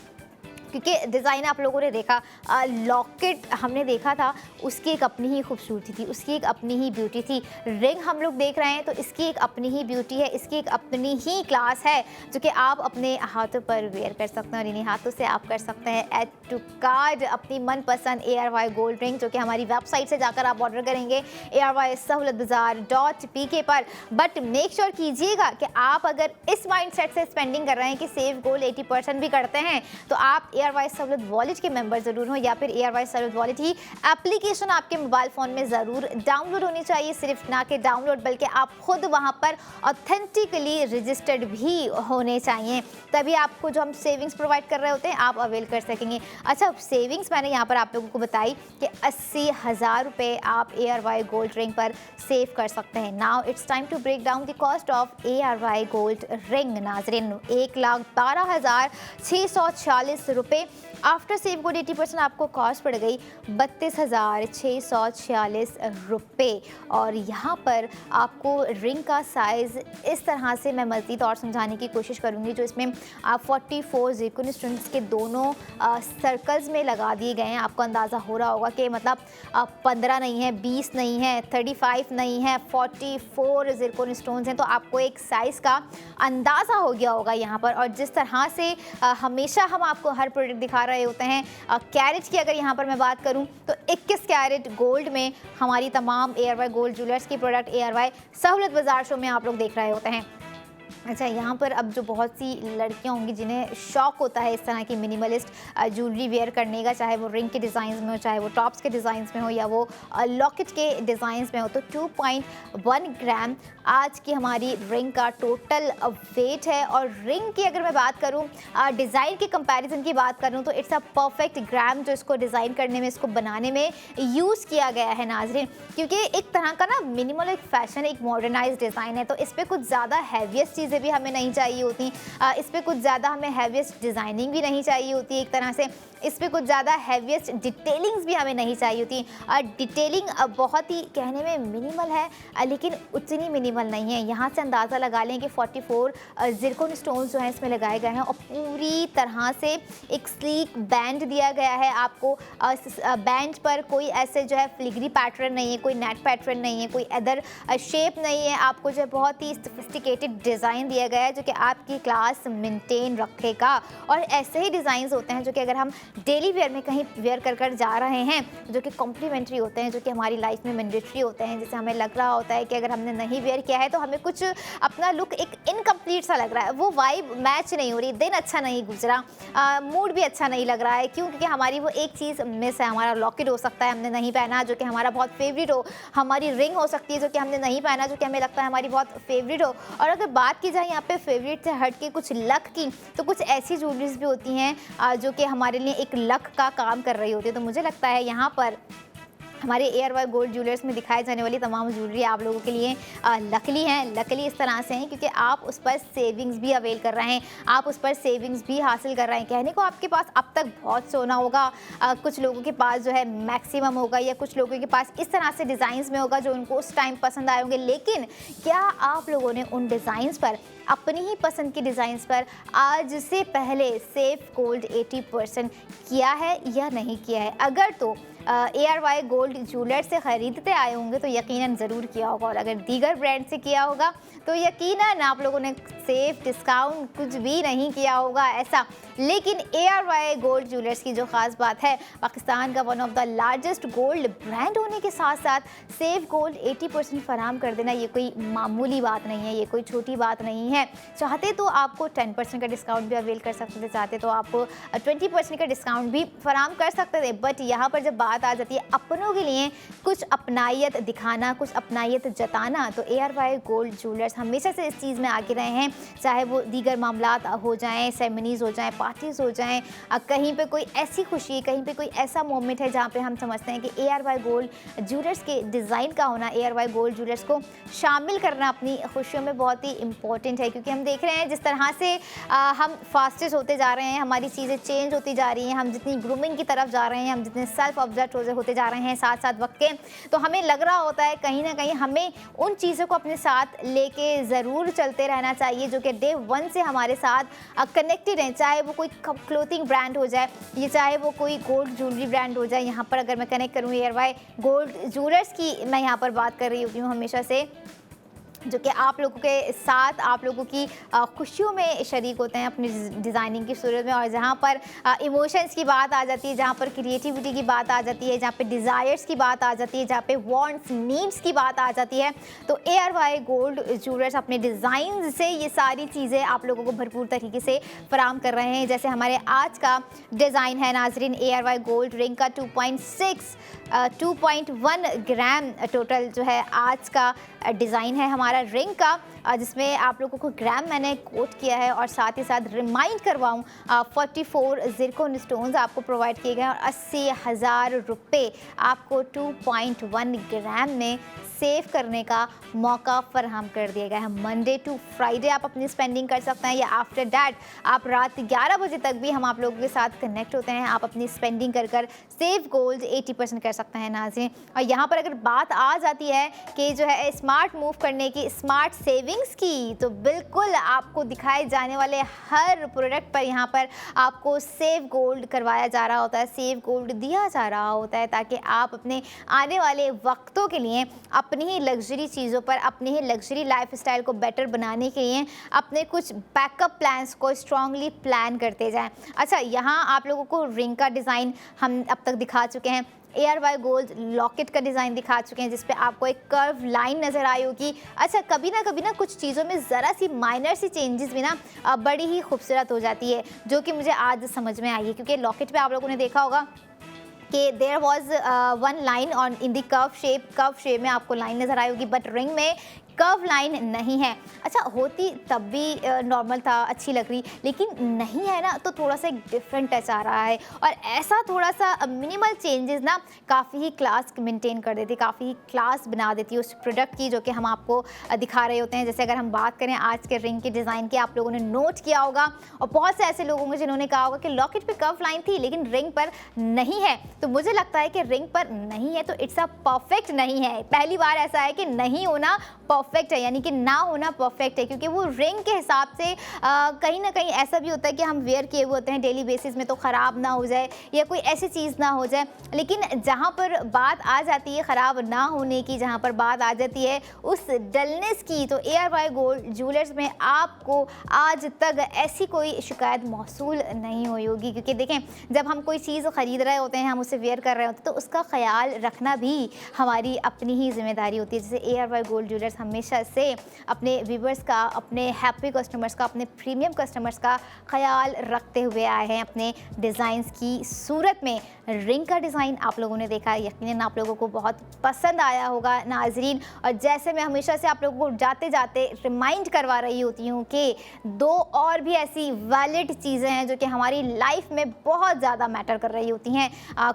क्योंकि डिज़ाइन आप लोगों ने देखा, लॉकेट हमने देखा था, उसकी एक अपनी ही खूबसूरती थी, उसकी एक अपनी ही ब्यूटी थी। रिंग हम लोग देख रहे हैं तो इसकी एक अपनी ही ब्यूटी है, इसकी एक अपनी ही क्लास है, जो कि आप अपने हाथों पर वेयर कर सकते हैं। और इन्हीं हाथों से आप कर सकते हैं ऐड टू कार्ड अपनी मनपसंद ARY गोल्ड रिंग, जो कि हमारी वेबसाइट से जाकर आप ऑर्डर करेंगे ARYSahulathbazaar.pk पर। बट मेक श्योर कीजिएगा कि आप अगर इस माइंड सेट से स्पेंडिंग कर रहे हैं कि सेव गोल्ड 80% भी करते हैं, तो आप ARY सहूलत वॉलेट के मेंबर ज़रूर हो, या फिर ARY सहूलत वॉलेट ही एप्लीकेशन आपके मोबाइल फ़ोन में ज़रूर डाउनलोड होनी चाहिए। सिर्फ ना कि डाउनलोड, बल्कि आप खुद वहाँ पर ऑथेंटिकली रजिस्टर्ड भी होने चाहिए, तभी आपको जो हम सेविंग्स प्रोवाइड कर रहे होते हैं आप अवेल कर सकेंगे। अच्छा, सेविंग्स मैंने यहाँ पर आप लोगों को बताई कि 80,000 रुपये आप ARY गोल्ड रिंग पर सेव कर सकते हैं। Now it's time to break down the cost of ARY gold ring नाजरीन। 1,12,640 रुपये आफ्टर सेव कोड 80% आपको कॉस्ट पड़ गई 32,646 रुपये। और यहाँ पर आपको रिंग का साइज़ इस तरह से मैं मज़ीद और समझाने की कोशिश करूँगी, जो इसमें आप 44 ज़िरकॉन स्टोन्स के दोनों सर्कल्स में लगा दिए गए हैं। आपको अंदाज़ा हो रहा होगा कि मतलब 15 नहीं है, 20 नहीं है, 35 नहीं है, 44 ज़िरकॉन स्टोन्स हैं। तो आपको एक साइज़ का अंदाज़ा हो गया होगा यहाँ पर। और जिस तरह से हमेशा हम आपको हर प्रोडक्ट दिखा रहे होते हैं, कैरेट की अगर यहाँ पर मैं बात करूँ तो 21 कैरेट गोल्ड में हमारी तमाम ARY गोल्ड ज्वेलर्स की प्रोडक्ट ARY सहूलत बाजार शो में आप लोग देख रहे होते हैं। अच्छा, यहाँ पर अब जो बहुत सी लड़कियाँ होंगी जिन्हें शौक होता है इस तरह की मिनिमलिस्ट ज्वेलरी वेयर करने का, चाहे वो रिंग के डिज़ाइंस में हो, चाहे वो टॉप्स के डिज़ाइंस में हो, या वो लॉकेट के डिज़ाइंस में हो, तो 2.1 ग्राम आज की हमारी रिंग का टोटल वेट है। और रिंग की अगर मैं बात करूँ, डिज़ाइन के कंपैरिजन की बात करूँ, तो इट्स अ परफेक्ट ग्राम जो इसको डिज़ाइन करने में, इसको बनाने में यूज़ किया गया है नाज़रीन। क्योंकि एक तरह का ना मिनिमल एक फ़ैशन, एक मॉडर्नाइज डिज़ाइन है, तो इस पर कुछ ज़्यादा हैवीएस्ट चीज़ें भी हमें नहीं चाहिए होती। इस पे कुछ ज़्यादा हमें हैवीएस्ट डिज़ाइनिंग भी नहीं चाहिए होती। एक तरह से इस पे कुछ ज़्यादा हैवीएस्ट डिटेलिंग्स भी हमें नहीं चाहिए होती। डिटेलिंग बहुत ही कहने में मिनिमल है, लेकिन उतनी मिनिमल नहीं है। यहाँ से अंदाज़ा लगा लें कि 44 ज़िरकॉन स्टोन्स जो हैं इसमें लगाए गए हैं, और पूरी तरह से एक स्लीक बैंड दिया गया है आपको। बैंड पर कोई ऐसे जो है फिलिग्री पैटर्न नहीं है, कोई नेट पैटर्न नहीं है, कोई अदर शेप नहीं है। आपको जो है बहुत ही सोफिस्टिकेटेड डिज़ाइन दिया गया है जो कि आपकी क्लास मेंटेन रखेगा। और ऐसे ही डिज़ाइंस होते हैं जो कि अगर हम डेली वेयर में कहीं वेयर कर जा रहे हैं, जो कि कॉम्प्लीमेंट्री होते हैं, जो कि हमारी लाइफ में मैंडेटरी होते हैं, जिससे हमें लग रहा होता है कि अगर हमने नहीं वेयर किया है तो हमें कुछ अपना लुक एक इनकम्प्लीट सा लग रहा है, वो वाइब मैच नहीं हो रही, दिन अच्छा नहीं गुजरा, मूड भी अच्छा नहीं लग रहा है। क्यों? क्योंकि हमारी वो एक चीज़ मिस है। हमारा लॉकेट हो सकता है हमने नहीं पहना, जो कि हमारा बहुत फेवरेट हो, हमारी रिंग हो सकती है जो कि हमने नहीं पहना, जो कि हमें लगता है हमारी बहुत फेवरेट हो। और अगर बात की जाए यहाँ पे फेवरेट से हट के कुछ लक की, तो कुछ ऐसी ज्वेलरीज भी होती हैं जो कि हमारे लिए एक लक का काम कर रही होती है। तो मुझे लगता है यहाँ पर हमारे ARY गोल्ड ज्वेलर्स में दिखाई जाने वाली तमाम ज्वेलरी आप लोगों के लिए लकली हैं। लकली इस तरह से हैं क्योंकि आप उस पर सेविंग्स भी अवेल कर रहे हैं, आप उस पर सेविंग्स भी हासिल कर रहे हैं। कहने को आपके पास अब तक बहुत सोना होगा, कुछ लोगों के पास जो है मैक्सिमम होगा, या कुछ लोगों के पास इस तरह से डिज़ाइंस में होगा जो उनको उस टाइम पसंद आए होंगे। लेकिन क्या आप लोगों ने उन डिज़ाइंस पर, अपनी ही पसंद की डिज़ाइंस पर आज से पहले सेव गोल्ड 80% किया है या नहीं किया है? अगर तो ARY गोल्ड ज्वेलर से ख़रीदते आए होंगे तो यकीनन ज़रूर किया होगा, और अगर दीगर ब्रांड से किया होगा तो यकीनन आप लोगों ने सेव, डिस्काउंट कुछ भी नहीं किया होगा ऐसा। लेकिन ARY गोल्ड ज्वेलर्स की जो ख़ास बात है, पाकिस्तान का one of the largest gold brand होने के साथ साथ सेव गोल्ड 80% फराहम कर देना, ये कोई मामूली बात नहीं है, ये कोई छोटी बात नहीं है। चाहते तो आपको 10% का डिस्काउंट भी अवेल कर सकते थे, चाहते तो आपको 20% का डिस्काउंट भी फराहम कर सकते थे। बट यहाँ पर जब बात आ जाती है अपनों के लिए कुछ अपनायत दिखाना, कुछ अपनायत जताना, तो ARY गोल्ड ज्वेलर्स हमेशा से इस चीज़ में आगे रहे हैं। चाहे वो दीगर मामलात हो जाएं, सेरेमनीज़ हो जाएं, पार्टीज़ हो जाएं, कहीं पे कोई ऐसी खुशी, कहीं पे कोई ऐसा मोमेंट है जहाँ पे हम समझते हैं कि ARY गोल्ड ज्वेलर्स के डिज़ाइन का होना, ARY गोल्ड ज्वेलर्स को शामिल करना अपनी खुशियों में बहुत ही इंपॉर्टेंट है। क्योंकि हम देख रहे हैं जिस तरह से हम फास्टेस्ट होते जा रहे हैं, हमारी चीज़ें चेंज होती जा रही हैं, हम जितनी ग्रूमिंग की तरफ जा रहे हैं, हम जितने सेल्फ ऑब्जर्व होते जा रहे हैं साथ साथ वक्त के, तो हमें लग रहा होता है कहीं ना कहीं हमें उन चीज़ों को अपने साथ लेके ज़रूर चलते रहना चाहिए जो कि डे 1 से हमारे साथ कनेक्टेड हैं। चाहे वो कोई क्लोथिंग ब्रांड हो जाए, ये चाहे वो कोई गोल्ड ज्वेलरी ब्रांड हो जाए। यहाँ पर अगर मैं कनेक्ट करूँ ARY गोल्ड ज्वेलर्स की, मैं यहाँ पर बात कर रही होती हूँ हमेशा से, जो कि आप लोगों के साथ, आप लोगों की खुशियों में शरीक होते हैं अपनी डिज़ाइनिंग की सूरत में। और जहाँ पर इमोशंस की बात आ जाती है, जहाँ पर क्रिएटिविटी की बात आ जाती है, जहाँ पे डिज़ायर्स की बात आ जाती है, जहाँ पे वांट्स, नीड्स की बात आ जाती है, तो ARY गोल्ड ज्वेलर्स अपने डिज़ाइन से ये सारी चीज़ें आप लोगों को भरपूर तरीके से फराहम कर रहे हैं। जैसे हमारे आज का डिज़ाइन है नाजरीन, ARY गोल्ड रिंग का 2.1 ग्राम टोटल जो है आज का डिज़ाइन है हमारा। हमारा रिंग का, जिसमें आप लोगों को ग्राम मैंने कोट किया है और साथ ही साथ रिमाइंड करवाऊँ 44 ज़िरकॉन स्टोन्स आपको प्रोवाइड किए गए हैं और 80,000 रुपये आपको 2.1 ग्राम में सेव करने का मौका फराहम कर दिया गया है। मंडे टू फ्राइडे आप अपनी स्पेंडिंग कर सकते हैं या आफ्टर दैट आप रात 11 बजे तक भी हम आप लोगों के साथ कनेक्ट होते हैं। आप अपनी स्पेंडिंग कर कर सेव गोल्ड 80% कर सकते हैं नाज़रीन। और यहाँ पर अगर बात आ जाती है कि जो है स्मार्ट मूव करने की, स्मार्ट सेविंग्स की, तो बिल्कुल आपको दिखाए जाने वाले हर प्रोडक्ट पर यहाँ पर आपको सेव गोल्ड करवाया जा रहा होता है, सेव गोल्ड दिया जा रहा होता है, ताकि आप अपने आने वाले वक्तों के लिए अपनी ही लग्जरी चीज़ों पर, अपनी ही लग्जरी लाइफस्टाइल को बेटर बनाने के लिए अपने कुछ बैकअप प्लान्स को स्ट्रांगली प्लान करते जाएं। अच्छा, यहाँ आप लोगों को रिंग का डिज़ाइन हम अब तक दिखा चुके हैं, ARY गोल्ड लॉकेट का डिज़ाइन दिखा चुके हैं, जिस पे आपको एक कर्व लाइन नज़र आई होगी। अच्छा, कभी ना कुछ चीज़ों में ज़रा सी माइनर सी चेंजेस भी ना बड़ी ही खूबसूरत हो जाती है, जो कि मुझे आज समझ में आई है। क्योंकि लॉकेट पे आप लोगों ने देखा होगा कि there was one line on in the curve shape में आपको लाइन नज़र आई होगी, बट रिंग में कर्व लाइन नहीं है। अच्छा, होती तब भी नॉर्मल था, अच्छी लग रही, लेकिन नहीं है ना, तो थोड़ा सा एक डिफरेंट टच आ रहा है। और ऐसा थोड़ा सा मिनिमल चेंजेस ना काफ़ी ही क्लास मेंटेन कर देती, काफ़ी ही क्लास बना देती है उस प्रोडक्ट की, जो कि हम आपको दिखा रहे होते हैं। जैसे अगर हम बात करें आज के रिंग के डिज़ाइन की, आप लोगों ने नोट किया होगा और बहुत से ऐसे लोग होंगे जिन्होंने कहा होगा कि लॉकेट पे कर्व लाइन थी लेकिन रिंग पर नहीं है। तो मुझे लगता है कि रिंग पर नहीं है तो इट्स अ परफेक्ट नहीं है। पहली बार ऐसा है कि नहीं होना परफेक्ट है, यानी कि ना होना परफेक्ट है, क्योंकि वो रिंग के हिसाब से कहीं ना कहीं ऐसा भी होता है कि हम वेयर किए हुए होते हैं डेली बेसिस में, तो ख़राब ना हो जाए या कोई ऐसी चीज़ ना हो जाए। लेकिन जहाँ पर बात आ जाती है ख़राब ना होने की, जहाँ पर बात आ जाती है उस डलनेस की, तो ARY गोल्ड ज्वेलर्स में आपको आज तक ऐसी कोई शिकायत मौसूल नहीं हुई होगी। क्योंकि देखें, जब हम कोई चीज़ ख़रीद रहे होते हैं, हम उसे वेयर कर रहे होते हैं, तो उसका ख्याल रखना भी हमारी अपनी ही जिम्मेदारी होती है। जैसे ARY गोल्ड ज्वेलर्स हमेशा से अपने व्यूवर्स का, अपने हैप्पी कस्टमर्स का, अपने प्रीमियम कस्टमर्स का ख्याल रखते हुए आए हैं अपने डिज़ाइंस की सूरत में। रिंग का डिज़ाइन आप लोगों ने देखा, यकीनन आप लोगों को बहुत पसंद आया होगा नाजरीन। और जैसे मैं हमेशा से आप लोगों को जाते जाते रिमाइंड करवा रही होती हूँ कि दो और भी ऐसी वैलिड चीज़ें हैं जो कि हमारी लाइफ में बहुत ज़्यादा मैटर कर रही होती हैं।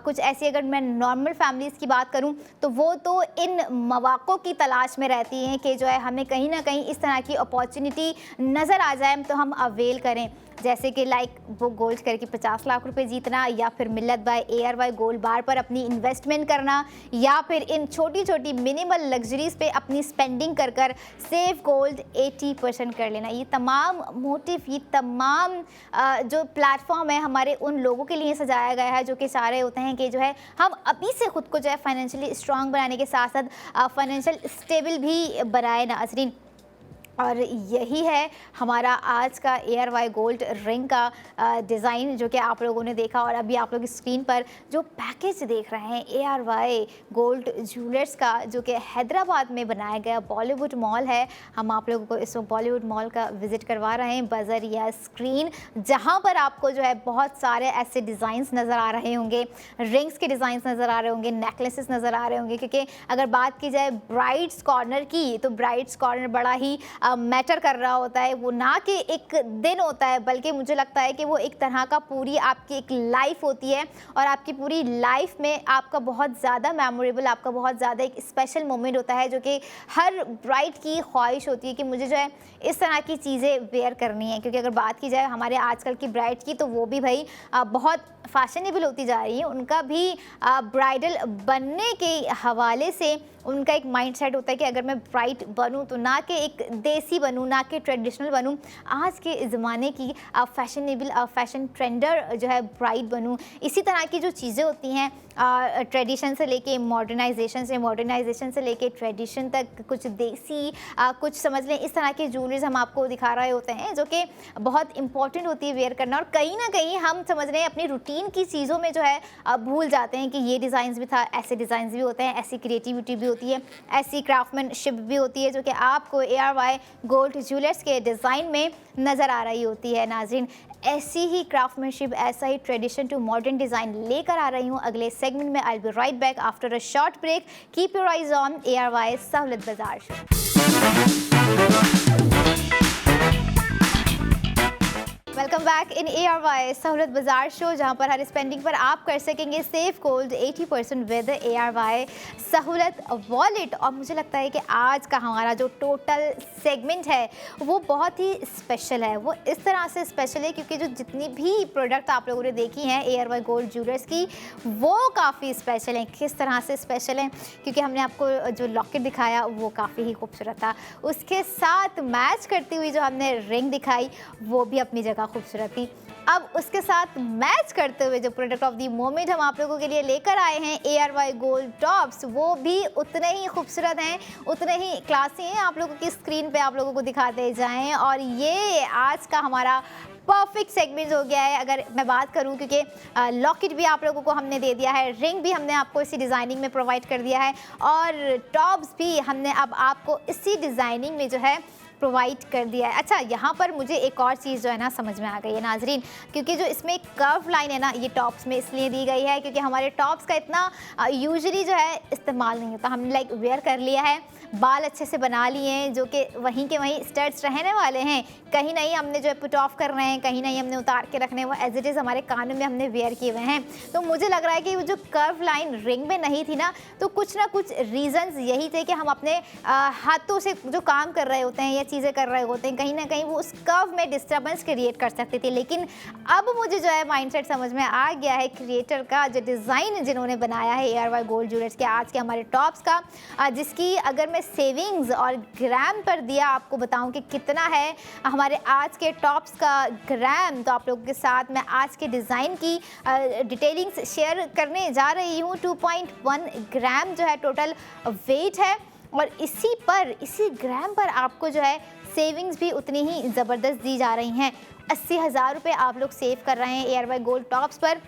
कुछ ऐसी, अगर मैं नॉर्मल फैमिलीज़ की बात करूँ तो वो तो इन मौक़ों की तलाश में रहती हैं कि जो है हमें कहीं ना कहीं इस तरह की अपॉर्चुनिटी नज़र आ जाए तो हम अवेल करें। जैसे कि लाइक वो गोल्ड करके 50 लाख रुपए जीतना, या फिर मिल्लत बाय ARY गोल्ड बार पर अपनी इन्वेस्टमेंट करना, या फिर इन छोटी छोटी मिनिमल लग्जरीज़ पे अपनी स्पेंडिंग कर कर सेव गोल्ड 80% कर लेना। ये तमाम मोटिव, ये तमाम जो प्लेटफॉर्म है हमारे उन लोगों के लिए सजाया गया है जो कि सारे होते हैं कि जो है हम अभी से ख़ुद को जो है फाइनेंशियली स्ट्रॉन्ग बनाने के साथ साथ फाइनेंशियल स्टेबल भी बनाए नाज़रीन। और यही है हमारा आज का ARY गोल्ड रिंग का डिज़ाइन जो कि आप लोगों ने देखा। और अभी आप लोग स्क्रीन पर जो पैकेज देख रहे हैं ARY गोल्ड ज्वेलर्स का, जो कि हैदराबाद में बनाया गया बॉलीवुड मॉल है। हम आप लोगों को इस बॉलीवुड मॉल का विज़िट करवा रहे हैं, बज़र या स्क्रीन, जहां पर आपको जो है बहुत सारे ऐसे डिज़ाइंस नज़र आ रहे होंगे, रिंग्स के डिज़ाइंस नज़र आ रहे होंगे, नेकलेसेस नज़र आ रहे होंगे। क्योंकि अगर बात की जाए ब्राइड्स कॉर्नर की, तो ब्राइड्स कॉर्नर बड़ा ही मैटर कर रहा होता है। वो ना कि एक दिन होता है, बल्कि मुझे लगता है कि वो एक तरह का पूरी आपकी एक लाइफ होती है। और आपकी पूरी लाइफ में आपका बहुत ज़्यादा मेमोरेबल, आपका बहुत ज़्यादा एक स्पेशल मोमेंट होता है, जो कि हर ब्राइड की ख्वाहिश होती है कि मुझे जो है इस तरह की चीज़ें वेयर करनी है। क्योंकि अगर बात की जाए हमारे आजकल की ब्राइड की, तो वो भी भाई बहुत फैशनेबल होती जा रही है। उनका भी ब्राइडल बनने के हवाले से उनका एक माइंडसेट होता है कि अगर मैं ब्राइड बनूं तो ना कि एक देसी बनूं, ना कि ट्रेडिशनल बनूं, आज के ज़माने की फैशनेबल फैशन ट्रेंडर जो है ब्राइड बनूं। इसी तरह की जो चीज़ें होती हैं ट्रेडिशन से लेके मॉडर्नाइजेशन से लेके ट्रेडिशन तक, कुछ देसी, कुछ समझ लें इस तरह के ज्वेलरीज हम आपको दिखा रहे होते हैं, जो कि बहुत इंपॉर्टेंट होती है वेयर करना। और कहीं ना कहीं हम समझ रहे हैं अपनी रूटीन की चीज़ों में जो है भूल जाते हैं कि ये डिज़ाइंस भी था, ऐसे डिज़ाइंस भी होते हैं, ऐसी क्रिएटिविटी भी होती है, ऐसी क्राफ्टमैनशिप भी होती है जो कि आपको ARY गोल्ड ज्वेलर्स के डिज़ाइन में नज़र आ रही होती है। नाज़रीन, ऐसी ही क्राफ्टमैनशिप, ऐसा ही ट्रेडिशन टू मॉडर्न डिज़ाइन लेकर आ रही हूँ अगले सेगमेंट में। I will be right back after a short break. Keep your eyes on ARY सहूलत बाजार show. Welcome back in ARY सहूलत बाजार शो, जहां पर हर स्पेंडिंग पर आप कर सकेंगे सेव गोल्ड 80% विद ARY सहूलत वॉलेट। और मुझे लगता है कि आज का हमारा जो टोटल सेगमेंट है वो बहुत ही स्पेशल है। वो इस तरह से स्पेशल है क्योंकि जो जितनी भी प्रोडक्ट आप लोगों ने देखी हैं ARY गोल्ड ज्वेलर्स की, वो काफ़ी स्पेशल हैं। किस तरह से स्पेशल हैं? क्योंकि हमने आपको जो लॉकेट दिखाया वो काफ़ी ही खूबसूरत था, उसके साथ मैच करती हुई जो हमने रिंग दिखाई वो भी अपनी जगह खूबसूरत थी। अब उसके साथ मैच करते हुए जो प्रोडक्ट ऑफ द मोमेंट हम आप लोगों के लिए लेकर आए हैं ARY गोल्ड टॉप्स, वो भी उतने ही खूबसूरत हैं, उतने ही क्लासी हैं। आप लोगों की स्क्रीन पे आप लोगों को दिखाते जाएं। और ये आज का हमारा परफेक्ट सेगमेंट हो गया है अगर मैं बात करूं, क्योंकि लॉकेट भी आप लोगों को हमने दे दिया है, रिंग भी हमने आपको इसी डिज़ाइनिंग में प्रोवाइड कर दिया है, और टॉप्स भी हमने अब आपको इसी डिज़ाइनिंग में जो है प्रोवाइड कर दिया है। अच्छा, यहाँ पर मुझे एक और चीज़ जो है ना समझ में आ गई है नाजरीन, क्योंकि जो इसमें कर्व लाइन है ना, ये टॉप्स में इसलिए दी गई है क्योंकि हमारे टॉप्स का इतना यूजुअली जो है इस्तेमाल नहीं होता। हमने लाइक वेयर कर लिया है, बाल अच्छे से बना लिए हैं जो कि वहीं के वहीं स्टड्स रहने वाले हैं, कहीं नहीं हमने जो है पुट ऑफ कर रहे हैं, कहीं नहीं हमने उतार के रखने, वो एज इट इज़ हमारे कानों में हमने वेयर किए हुए हैं। तो मुझे लग रहा है कि वो जो कर्व लाइन रिंग में नहीं थी ना, तो कुछ ना कुछ रीज़न्स यही थे कि हम अपने हाथों से जो काम कर रहे होते हैं या चीज़ें कर रहे होते हैं, कहीं ना कहीं वो उस कर्व में डिस्टर्बेंस क्रिएट कर सकती थी। लेकिन अब मुझे जो है माइंडसेट समझ में आ गया है क्रिएटर का, जो डिज़ाइन जिन्होंने बनाया है ARY गोल्ड ज्वेलर्स के आज के हमारे टॉप्स का, जिसकी अगर मैं सेविंग्स और ग्राम पर दिया आपको बताऊं कि कितना है हमारे आज के टॉप्स का ग्राम, तो आप लोगों के साथ मैं आज के डिज़ाइन की डिटेलिंग्स शेयर करने जा रही हूँ। 2.1 ग्राम जो है टोटल वेट है, और इसी ग्राम पर आपको जो है सेविंग्स भी उतनी ही ज़बरदस्त दी जा रही हैं। 80,000 रुपये आप लोग सेव कर रहे हैं ARY गोल्ड टॉप्स पर,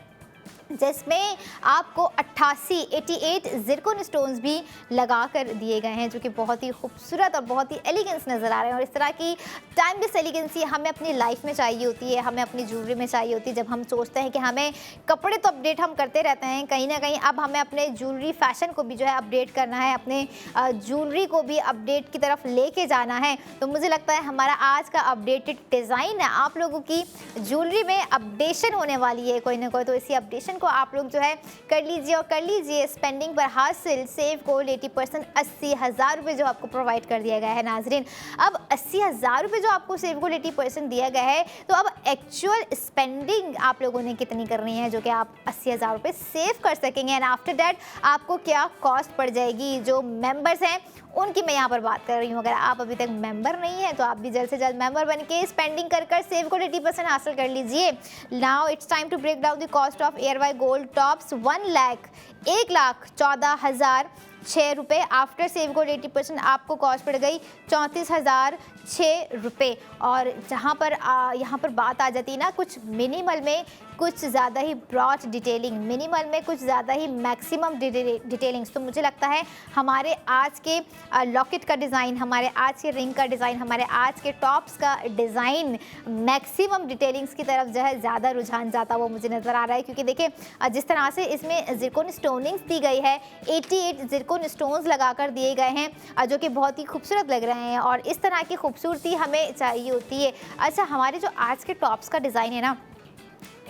जिसमें आपको 88 ज़िरकॉन स्टोन्स भी लगा कर दिए गए हैं, जो कि बहुत ही खूबसूरत और बहुत ही एलिगेंस नज़र आ रहे हैं। और इस तरह की टाइमलेस एलिगेंसी हमें अपनी लाइफ में चाहिए होती है, हमें अपनी ज्वेलरी में चाहिए होती है। जब हम सोचते हैं कि हमें कपड़े तो अपडेट हम करते रहते हैं, कहीं ना कहीं अब हमें अपने ज्वेलरी फैशन को भी जो है अपडेट करना है, अपने ज्वेलरी को भी अपडेट की तरफ लेके जाना है। तो मुझे लगता है हमारा आज का अपडेटेड डिज़ाइन है, आप लोगों की ज्वेलरी में अपडेशन होने वाली है कोई ना कोई। तो इसी अपडेशन को आप लोग जो है कर लीजिए, और कर लीजिए स्पेंडिंग पर हासिल सेव गोल्ड 80%। 80,000 रुपये जो आपको प्रोवाइड कर दिया गया है नाजरीन। अब 80,000 रुपये जो आपको सेव गोल्ड 80% दिया गया है, तो अब एक्चुअल स्पेंडिंग आप लोगों ने कितनी करनी है जो कि आप 80,000 रुपये सेव कर सकेंगे। एंड आफ्टर दैट आपको क्या कॉस्ट पड़ जाएगी, जो मेंबर्स हैं उनकी मैं यहाँ पर बात कर रही हूँ। अगर आप अभी तक मेंबर नहीं है तो आप भी जल्द से जल्द मेंबर बन के स्पेंडिंग कर सेव गोल्ड 80% हासिल कर लीजिए। Now it's time to break down the cost of ARY gold tops. 1,14,006 रुपये आफ्टर सेव गोल्ड 80% आपको कॉस्ट पड़ गई 34,006 रुपये। और जहाँ पर यहाँ पर बात आ जाती है ना, कुछ मिनिमल में कुछ ज़्यादा ही ब्रॉड डिटेलिंग, मिनिमल में कुछ ज़्यादा ही मैक्सिमम डिटेलिंग्स। तो मुझे लगता है हमारे आज के लॉकेट का डिज़ाइन, हमारे आज के रिंग का डिज़ाइन, हमारे आज के टॉप्स का डिज़ाइन मैक्सिमम डिटेलिंग्स की तरफ जो है ज़्यादा रुझान जाता हुआ मुझे नज़र आ रहा है। क्योंकि देखिए जिस तरह से इसमें ज़िरकॉन स्टोनिंग्स दी गई है, 88 ज़िरकॉन स्टोन्स लगा कर दिए गए हैं, जो कि बहुत ही खूबसूरत लग रहे हैं, और इस तरह की खूबसूरती हमें चाहिए होती है। अच्छा, हमारे जो आज के टॉप्स का डिज़ाइन है ना,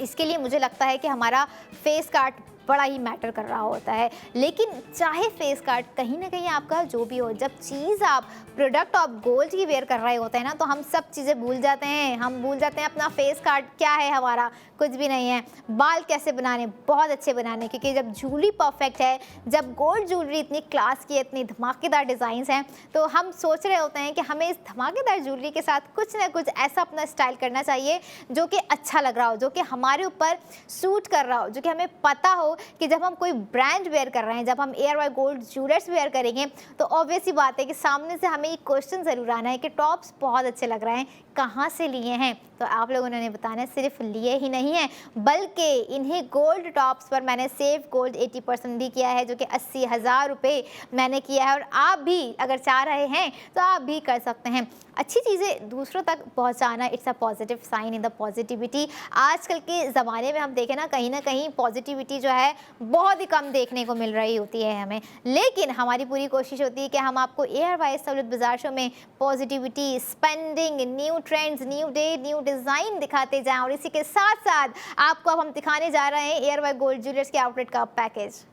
इसके लिए मुझे लगता है कि हमारा फेस कार्ड बड़ा ही मैटर कर रहा होता है। लेकिन चाहे फेस कार्ड कहीं ना कहीं आपका जो भी हो, जब चीज़ आप प्रोडक्ट ऑफ गोल्ड की वेयर कर रहे होते हैं ना, तो हम सब चीज़ें भूल जाते हैं। हम भूल जाते हैं अपना फेस कार्ड क्या है, हमारा कुछ भी नहीं है। बाल कैसे बनाने, बहुत अच्छे बनाने, क्योंकि जब ज्वेलरी परफेक्ट है, जब गोल्ड ज्वेलरी इतनी क्लास की, इतनी धमाकेदार डिज़ाइंस हैं, तो हम सोच रहे होते हैं कि हमें इस धमाकेदार ज्वेलरी के साथ कुछ ना कुछ ऐसा अपना स्टाइल करना चाहिए जो कि अच्छा लग रहा हो, जो कि हमारे ऊपर सूट कर रहा हो, जो कि हमें पता हो कि जब हम कोई ब्रांड वेयर कर रहे हैं, जब हम ARY गोल्ड ज्वेलर्स वेयर करेंगे तो ऑब्वियस सी बात है कि सामने से हमें ये क्वेश्चन ज़रूर आना है कि टॉप्स बहुत अच्छे लग रहे हैं, कहाँ से लिए हैं। तो आप लोगों ने बताना है सिर्फ लिए ही नहीं हैं, बल्कि इन्हीं गोल्ड टॉप्स पर मैंने सेव गोल्ड 80% भी किया है, जो कि 80,000 रुपये मैंने किया है। और आप भी अगर चाह रहे हैं तो आप भी कर सकते हैं। अच्छी चीज़ें दूसरों तक पहुंचाना, it's a positive sign in the positivity. आजकल के ज़माने में हम देखें ना कहीं पॉजिटिविटी जो है बहुत ही कम देखने को मिल रही होती है हमें, लेकिन हमारी पूरी कोशिश होती है कि हम आपको ARY सहूलत बाजार शो में positivity, spending, new trends, new day, new design दिखाते जाएं। और इसी के साथ साथ आपको अब हम दिखाने जा रहे हैं ARY गोल्ड ज्वेलर्स के आउटलेट का package.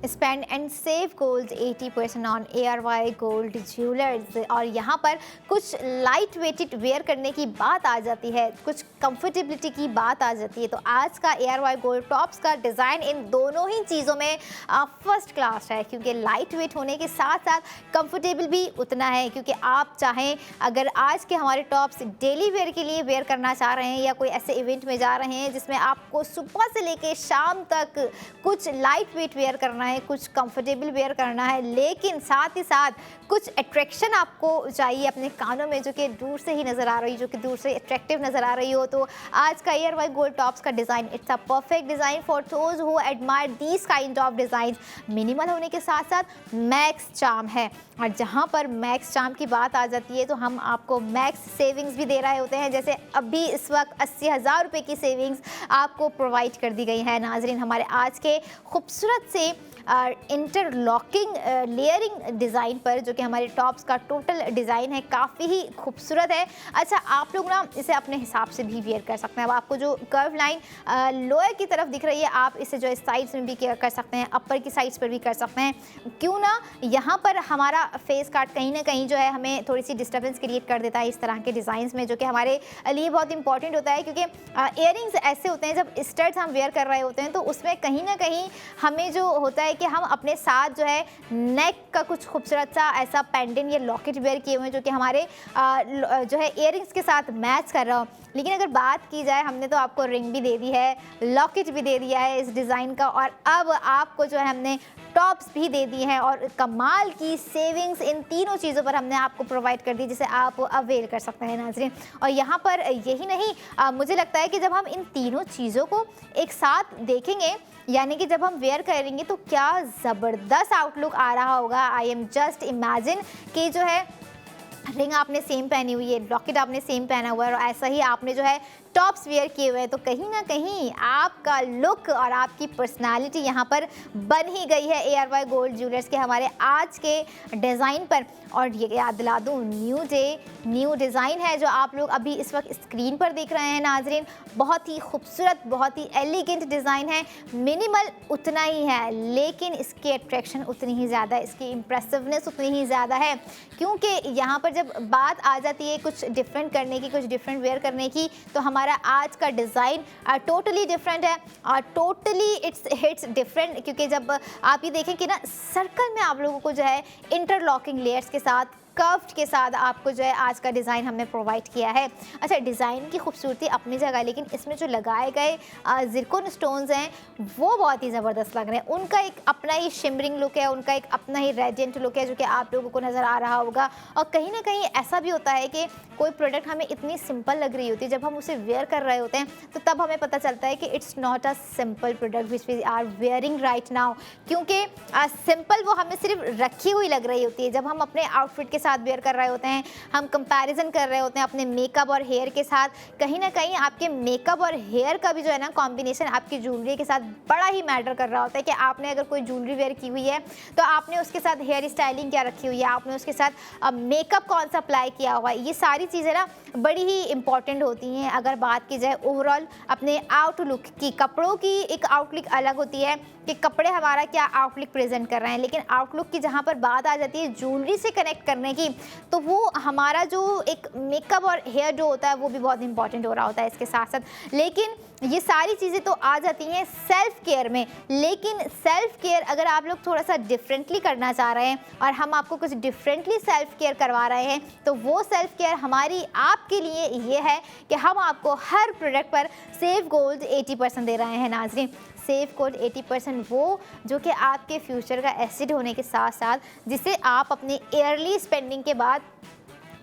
Spend and save gold 80% on ARY gold jewellers. और यहाँ पर कुछ लाइट वेटेड वेयर करने की बात आ जाती है, कुछ कंफर्टेबिलिटी की बात आ जाती है। तो आज का ARY गोल्ड टॉप्स का डिज़ाइन इन दोनों ही चीज़ों में फर्स्ट क्लास है, क्योंकि लाइट वेट होने के साथ साथ कंफर्टेबल भी उतना है। क्योंकि आप चाहें अगर आज के हमारे टॉप्स डेली वेयर के लिए वेयर करना चाह रहे हैं या कोई ऐसे इवेंट में जा रहे हैं जिसमें आपको सुबह से लेके शाम तक कुछ लाइट वेट वेयर करना है, कुछ कंफर्टेबल वेयर करना है, लेकिन साथ ही साथ कुछ अट्रैक्शन आपको चाहिए अपने कानों में, जो कि दूर से ही नज़र आ रही, जो कि दूर से अट्रैक्टिव नज़र आ रही हो, तो आज का ARY गोल्ड टॉप्स का design it's a perfect design for those who admire these kind of design. Minimal होने के साथ साथ मैक्स चार्म है, और जहाँ पर मैक्स चार्म की बात आ जाती है तो हम आपको मैक्स सेविंग्स भी दे रहे होते हैं। जैसे अभी इस वक्त 80,000 रुपये की सेविंग्स आपको प्रोवाइड कर दी गई है नाजरीन हमारे आज के खूबसूरत से इंटरलॉकिंग लेयरिंग डिज़ाइन पर, जो कि हमारे टॉप्स का टोटल डिज़ाइन है, काफ़ी ही खूबसूरत है। अच्छा, आप लोग ना इसे अपने हिसाब से भी वेयर कर सकते हैं। अब आपको जो कर्व लाइन लोअर की तरफ दिख रही है, आप इसे जो है साइड्स में भी कर सकते हैं, अपर की साइड्स पर भी कर सकते हैं। क्यों ना यहाँ पर हमारा फेस काट कहीं ना कहीं जो है हमें थोड़ी सी डिस्टर्बेंस क्रिएट कर देता है इस तरह के डिज़ाइंस में, जो कि हमारे लिए बहुत इंपॉर्टेंट होता है। क्योंकि इयररिंग्स ऐसे होते हैं, जब स्टड्स हम वेयर कर रहे होते हैं तो उसमें कहीं ना कहीं हमें जो होता है कि हम अपने साथ जो है नेक का कुछ खूबसूरत सा ऐसा पेंडेंट या लॉकेट वेयर किए हुए हैं, जो कि हमारे जो है इयररिंग्स के साथ मैच कर रहा हो। लेकिन अगर बात की जाए, हमने तो आपको रिंग भी दे दी है, लॉकेट भी दे दिया है इस डिज़ाइन का, और अब आपको जो है हमने टॉप्स भी दे दिए हैं, और कमाल की सेविंग्स इन तीनों चीज़ों पर हमने आपको प्रोवाइड कर दी, जिसे आप अवेल कर सकते हैं नाज़रीन। और यहाँ पर यही नहीं, मुझे लगता है कि जब हम इन तीनों चीज़ों को एक साथ देखेंगे, यानी कि जब हम वेयर करेंगे, तो क्या ज़बरदस्त आउटलुक आ रहा होगा। आई एम जस्ट इमेजिन कि जो है रिंग आपने सेम पहनी हुई है, लॉकेट आपने सेम पहना हुआ है, और ऐसा ही आपने जो है टॉप्स वेयर किए हुए हैं, तो कहीं ना कहीं आपका लुक और आपकी पर्सनालिटी यहाँ पर बन ही गई है ARY गोल्ड ज्वेलर्स के हमारे आज के डिज़ाइन पर। और ये याद दिला दूँ, न्यू डे न्यू डिज़ाइन है जो आप लोग अभी इस वक्त स्क्रीन पर देख रहे हैं नाजरीन। बहुत ही खूबसूरत, बहुत ही एलिगेंट डिज़ाइन है। मिनिमल उतना ही है, लेकिन इसकी अट्रैक्शन उतनी ही ज़्यादा है, इसकी इम्प्रेसिवनेस उतनी ही ज़्यादा है। क्योंकि यहाँ पर जब बात आ जाती है कुछ डिफरेंट करने की, कुछ डिफरेंट वेयर करने की, तो हमारा आज का डिज़ाइन टोटली डिफरेंट है, और टोटली इट्स हिट्स डिफरेंट। क्योंकि जब आप ये देखें कि ना सर्कल में आप लोगों को जो है इंटरलॉकिंग लेयर्स के साथ कर्व्ड के साथ आपको जो है आज का डिज़ाइन हमने प्रोवाइड किया है। अच्छा, डिज़ाइन की खूबसूरती अपनी जगह, लेकिन इसमें जो लगाए गए ज़िरकॉन स्टोन्स हैं वो बहुत ही ज़बरदस्त लग रहे हैं। उनका एक अपना ही शिमरिंग लुक है, उनका एक अपना ही रेडिएंट लुक है जो कि आप लोगों को नज़र आ रहा होगा। और कहीं ना कहीं ऐसा भी होता है कि कोई प्रोडक्ट हमें इतनी सिंपल लग रही होती है, जब हम उसे वेयर कर रहे होते हैं तो तब हमें पता चलता है कि it's not a simple product which we are wearing right now. क्योंकि सिंपल वो हमें सिर्फ रखी हुई लग रही होती है। जब हम अपने आउटफिट के साथ वेयर कर रहे होते हैं, हम कंपैरिजन कर रहे होते हैं अपने मेकअप और हेयर के साथ, कहीं ना कहीं आपके मेकअप और हेयर का भी जो है ना कॉम्बिनेशन आपकी ज्वेलरी के साथ बड़ा ही मैटर कर रहा होता है। कि आपने अगर कोई ज्वेलरी वेयर की हुई है तो आपने उसके साथ हेयर स्टाइलिंग क्या रखी हुई है, आपने उसके साथ मेकअप कौन सा अप्लाई किया हुआ है, ये सारी चीज़ें ना बड़ी ही इंपॉर्टेंट होती हैं। अगर बात की जाए ओवरऑल अपने आउटलुक की, कपड़ों की एक आउटलुक अलग होती है कि कपड़े हमारा क्या आउटलुक प्रेजेंट कर रहे हैं, लेकिन आउटलुक की जहाँ पर बात आ जाती है ज्वेलरी से कनेक्ट करने की, तो वो हमारा जो एक मेकअप और हेयर जो होता है वो भी बहुत इंपॉर्टेंट हो रहा होता है इसके साथ साथ। लेकिन ये सारी चीज़ें तो आ जाती हैं सेल्फ केयर में, लेकिन सेल्फ केयर अगर आप लोग थोड़ा सा डिफरेंटली करना चाह रहे हैं और हम आपको कुछ डिफरेंटली सेल्फ केयर करवा रहे हैं, तो वो सेल्फ केयर हमारी आपके लिए ये है कि हम आपको हर प्रोडक्ट पर सेफ गोल्ड 80% दे रहे हैं नाज़रीन। सेफ गोल्ड 80% वो जो कि आपके फ्यूचर का एसेट होने के साथ साथ जिसे आप अपने ईयरली स्पेंडिंग के बाद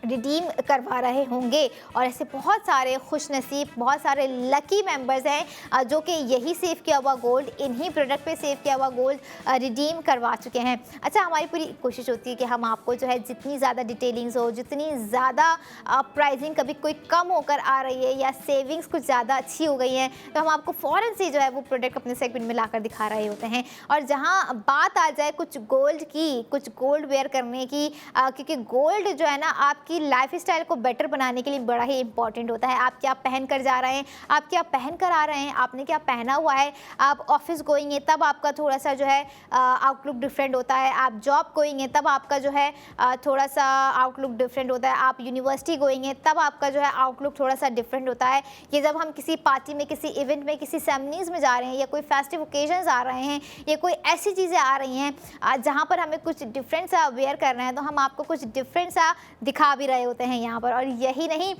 रिडीम करवा रहे होंगे। और ऐसे बहुत सारे खुशनसीब, बहुत सारे लकी मेंबर्स हैं जो कि यही सेव किया हुआ गोल्ड, इन्हीं प्रोडक्ट पे सेव किया हुआ गोल्ड रिडीम करवा चुके हैं। अच्छा, हमारी पूरी कोशिश होती है कि हम आपको जो है जितनी ज़्यादा डिटेलिंग्स हो, जितनी ज़्यादा प्राइसिंग कभी कोई कम होकर आ रही है या सेविंग्स कुछ ज़्यादा अच्छी हो गई हैं, तो हम आपको फ़ौरन से जो है वो प्रोडक्ट अपने सेगमेंट में लाकर दिखा रहे होते हैं। और जहाँ बात आ जाए कुछ गोल्ड की, कुछ गोल्ड वेयर करने की, क्योंकि गोल्ड जो है ना आपकी लाइफ स्टाइल को बेटर बनाने के लिए बड़ा ही इंपॉर्टेंट होता है। आप क्या पहन कर जा रहे हैं, आप क्या पहन कर आ रहे हैं, आपने क्या पहना हुआ है, आप ऑफिस गोइंग है तब आपका थोड़ा सा जो है आउटलुक डिफरेंट होता है, आप जॉब गोइंग है तब आपका जो है थोड़ा सा आउटलुक डिफरेंट होता है, आप यूनिवर्सिटी गोइंग है तब आपका जो है आउटलुक थोड़ा सा डिफरेंट होता है। ये जब हम किसी पार्टी में, किसी इवेंट में, किसी सेरेमनीज़ में जा रहे हैं या कोई फेस्टिव ओकेजन्स आ रहे हैं या कोई ऐसी चीज़ें आ रही हैं जहाँ पर हमें कुछ डिफरेंट सा वेयर करना है, तो हम आपको कुछ डिफरेंट सा दिखा भी रहे होते हैं यहाँ पर। और यही नहीं,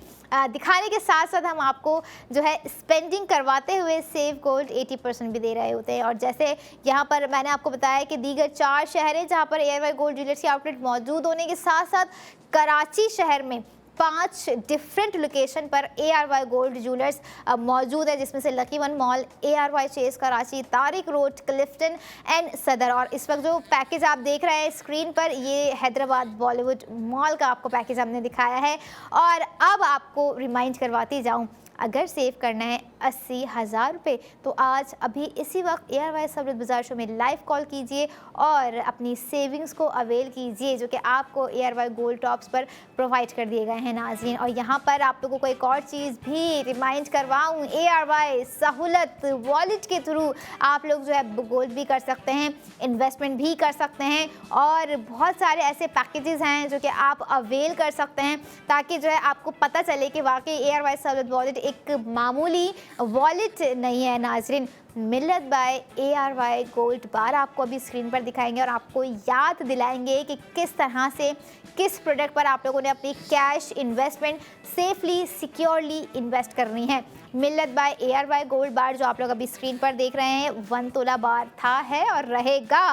दिखाने के साथ साथ हम आपको जो है स्पेंडिंग करवाते हुए सेव गोल्ड 80% भी दे रहे होते हैं। और जैसे यहाँ पर मैंने आपको बताया कि दीगर 4 शहर हैं जहाँ पर ARY गोल्ड ज्वेलर्स की आउटलेट मौजूद होने के साथ साथ कराची शहर में 5 डिफरेंट लोकेशन पर ARY गोल्ड ज्वेलर्स मौजूद है, जिसमें से lucky one mall, ARY chase Karachi, Tariq road, Clifton and Saddar. और इस वक्त जो पैकेज आप देख रहे हैं स्क्रीन पर, ये हैदराबाद बॉलीवुड मॉल का आपको पैकेज हमने दिखाया है। और अब आपको रिमाइंड करवाती जाऊँ, अगर सेव करना है 80,000 रुपये तो आज अभी इसी वक्त ARY सहूलत बाज़ार शो में लाइव कॉल कीजिए और अपनी सेविंग्स को अवेल कीजिए जो कि आपको ARY गोल्ड टॉप्स पर प्रोवाइड कर दिए गए हैं नाज़रीन। और यहाँ पर आप लोगों को एक और चीज़ भी रिमाइंड करवाऊँ, ARY सहूलत वॉलेट के थ्रू आप लोग जो है गोल्ड भी कर सकते हैं, इन्वेस्टमेंट भी कर सकते हैं और बहुत सारे ऐसे पैकेजेस हैं जो कि आप अवेल कर सकते हैं ताकि जो है आपको पता चले कि वाकई ARY सहूलत वॉलेट एक मामूली वॉलेट नहीं है नाज़रीन। मिल्लत बाय ARY गोल्ड बार आपको अभी स्क्रीन पर दिखाएंगे और आपको याद दिलाएंगे कि किस तरह से किस प्रोडक्ट पर आप लोगों ने अपनी cash investment safely securely invest करनी है। मिल्लत बाय ARY गोल्ड बार जो आप लोग अभी स्क्रीन पर देख रहे हैं 1 तोला बार था, है और रहेगा।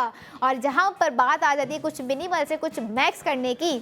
और जहां पर बात आ जाती है कुछ मिनिमल से कुछ मैक्स करने की,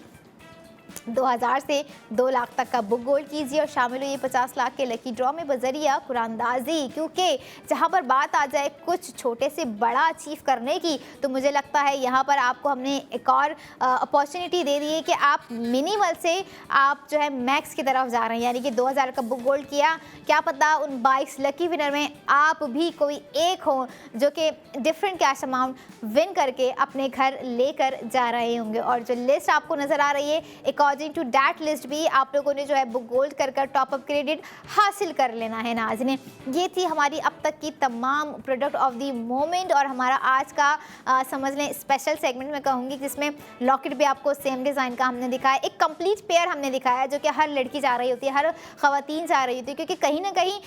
2000 से 2 लाख तक का बुक गोल्ड कीजिए और शामिल हुई 50 लाख के लकी ड्रॉ में बजरिया कुरानदाजी। क्योंकि जहां पर बात आ जाए कुछ छोटे से बड़ा अचीव करने की, तो मुझे लगता है यहां पर आपको हमने एक और अपॉर्चुनिटी दे दी है कि आप मिनिमल से आप जो है मैक्स की तरफ जा रहे हैं। यानी कि 2000 का बुक गोल्ड किया, क्या पता उन 22 लकी विनर में आप भी कोई एक हो जो कि डिफरेंट कैश अमाउंट विन करके अपने घर लेकर जा रहे होंगे। और जो लिस्ट आपको नज़र आ रही है, एक अकॉर्डिंग टू दैट लिस्ट भी आप लोगों ने जो है बुक गोल्ड कर टॉप अप क्रेडिट हासिल कर लेना है नाज़रीन। ये थी हमारी अब तक की तमाम प्रोडक्ट ऑफ द मोमेंट और हमारा आज का समझ लें स्पेशल सेगमेंट मैं कहूँगी, जिसमें लॉकेट भी आपको सेम डिज़ाइन का हमने दिखाया, एक कंप्लीट पेयर हमने दिखाया जो कि हर लड़की चाह रही होती है, हर ख़वातीन चाह रही होती है, क्योंकि कहीं ना कहीं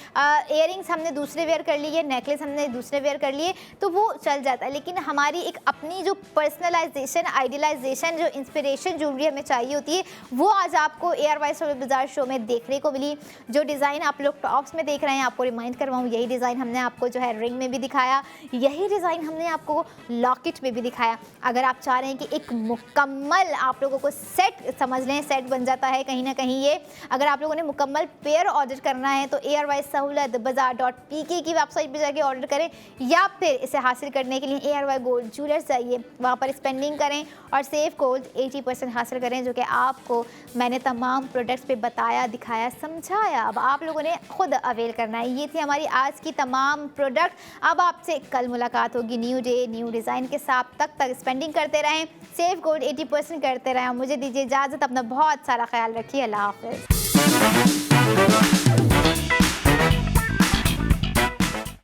इयरिंग्स हमने दूसरे वेयर कर लिए, नेकलेस हमने दूसरे वेयर कर लिए तो वो चल जाता है, लेकिन हमारी एक अपनी जो पर्सनलाइजेशन, आइडियलाइजेशन, जो इंस्पिरेशन ज्वेलरी हमें चाहिए होती है वो आज आपको ARY सहूलत बाज़ार शो में देखने को मिली। जो डिज़ाइन आप लोग टॉप्स में देख रहे हैं, आपको रिमाइंड करवाऊँ, यही डिज़ाइन हमने आपको जो है रिंग में भी दिखाया, यही डिज़ाइन हमने आपको लॉकेट में भी दिखाया। अगर आप चाह रहे हैं कि एक मुकम्मल आप लोगों को सेट समझ लें, सेट बन जाता है कहीं ना कहीं ये, अगर आप लोगों ने मुकम्मल पेयर ऑर्डर करना है तो ARY सहूलत बाज़ार.pk की वेबसाइट पर जाके ऑर्डर करें, या फिर इसे हासिल करने के लिए ARY गोल्ड ज्वेलर्स जाइए, वहाँ पर स्पेंडिंग करें और सेव गोल्ड 80% हासिल करें, जो कि आपको मैंने तमाम प्रोडक्ट्स पे बताया, दिखाया, समझाया। अब आप लोगों ने खुद अवेल करना है। ये थी हमारी आज की तमाम प्रोडक्ट। अब आपसे कल मुलाकात होगी न्यू डे न्यू डिज़ाइन के साथ। तक स्पेंडिंग करते रहें, सेव गोल्ड 80% करते रहें। मुझे दीजिए इजाज़त, अपना बहुत सारा ख्याल रखिए। अल्लाह हाफ़िज़।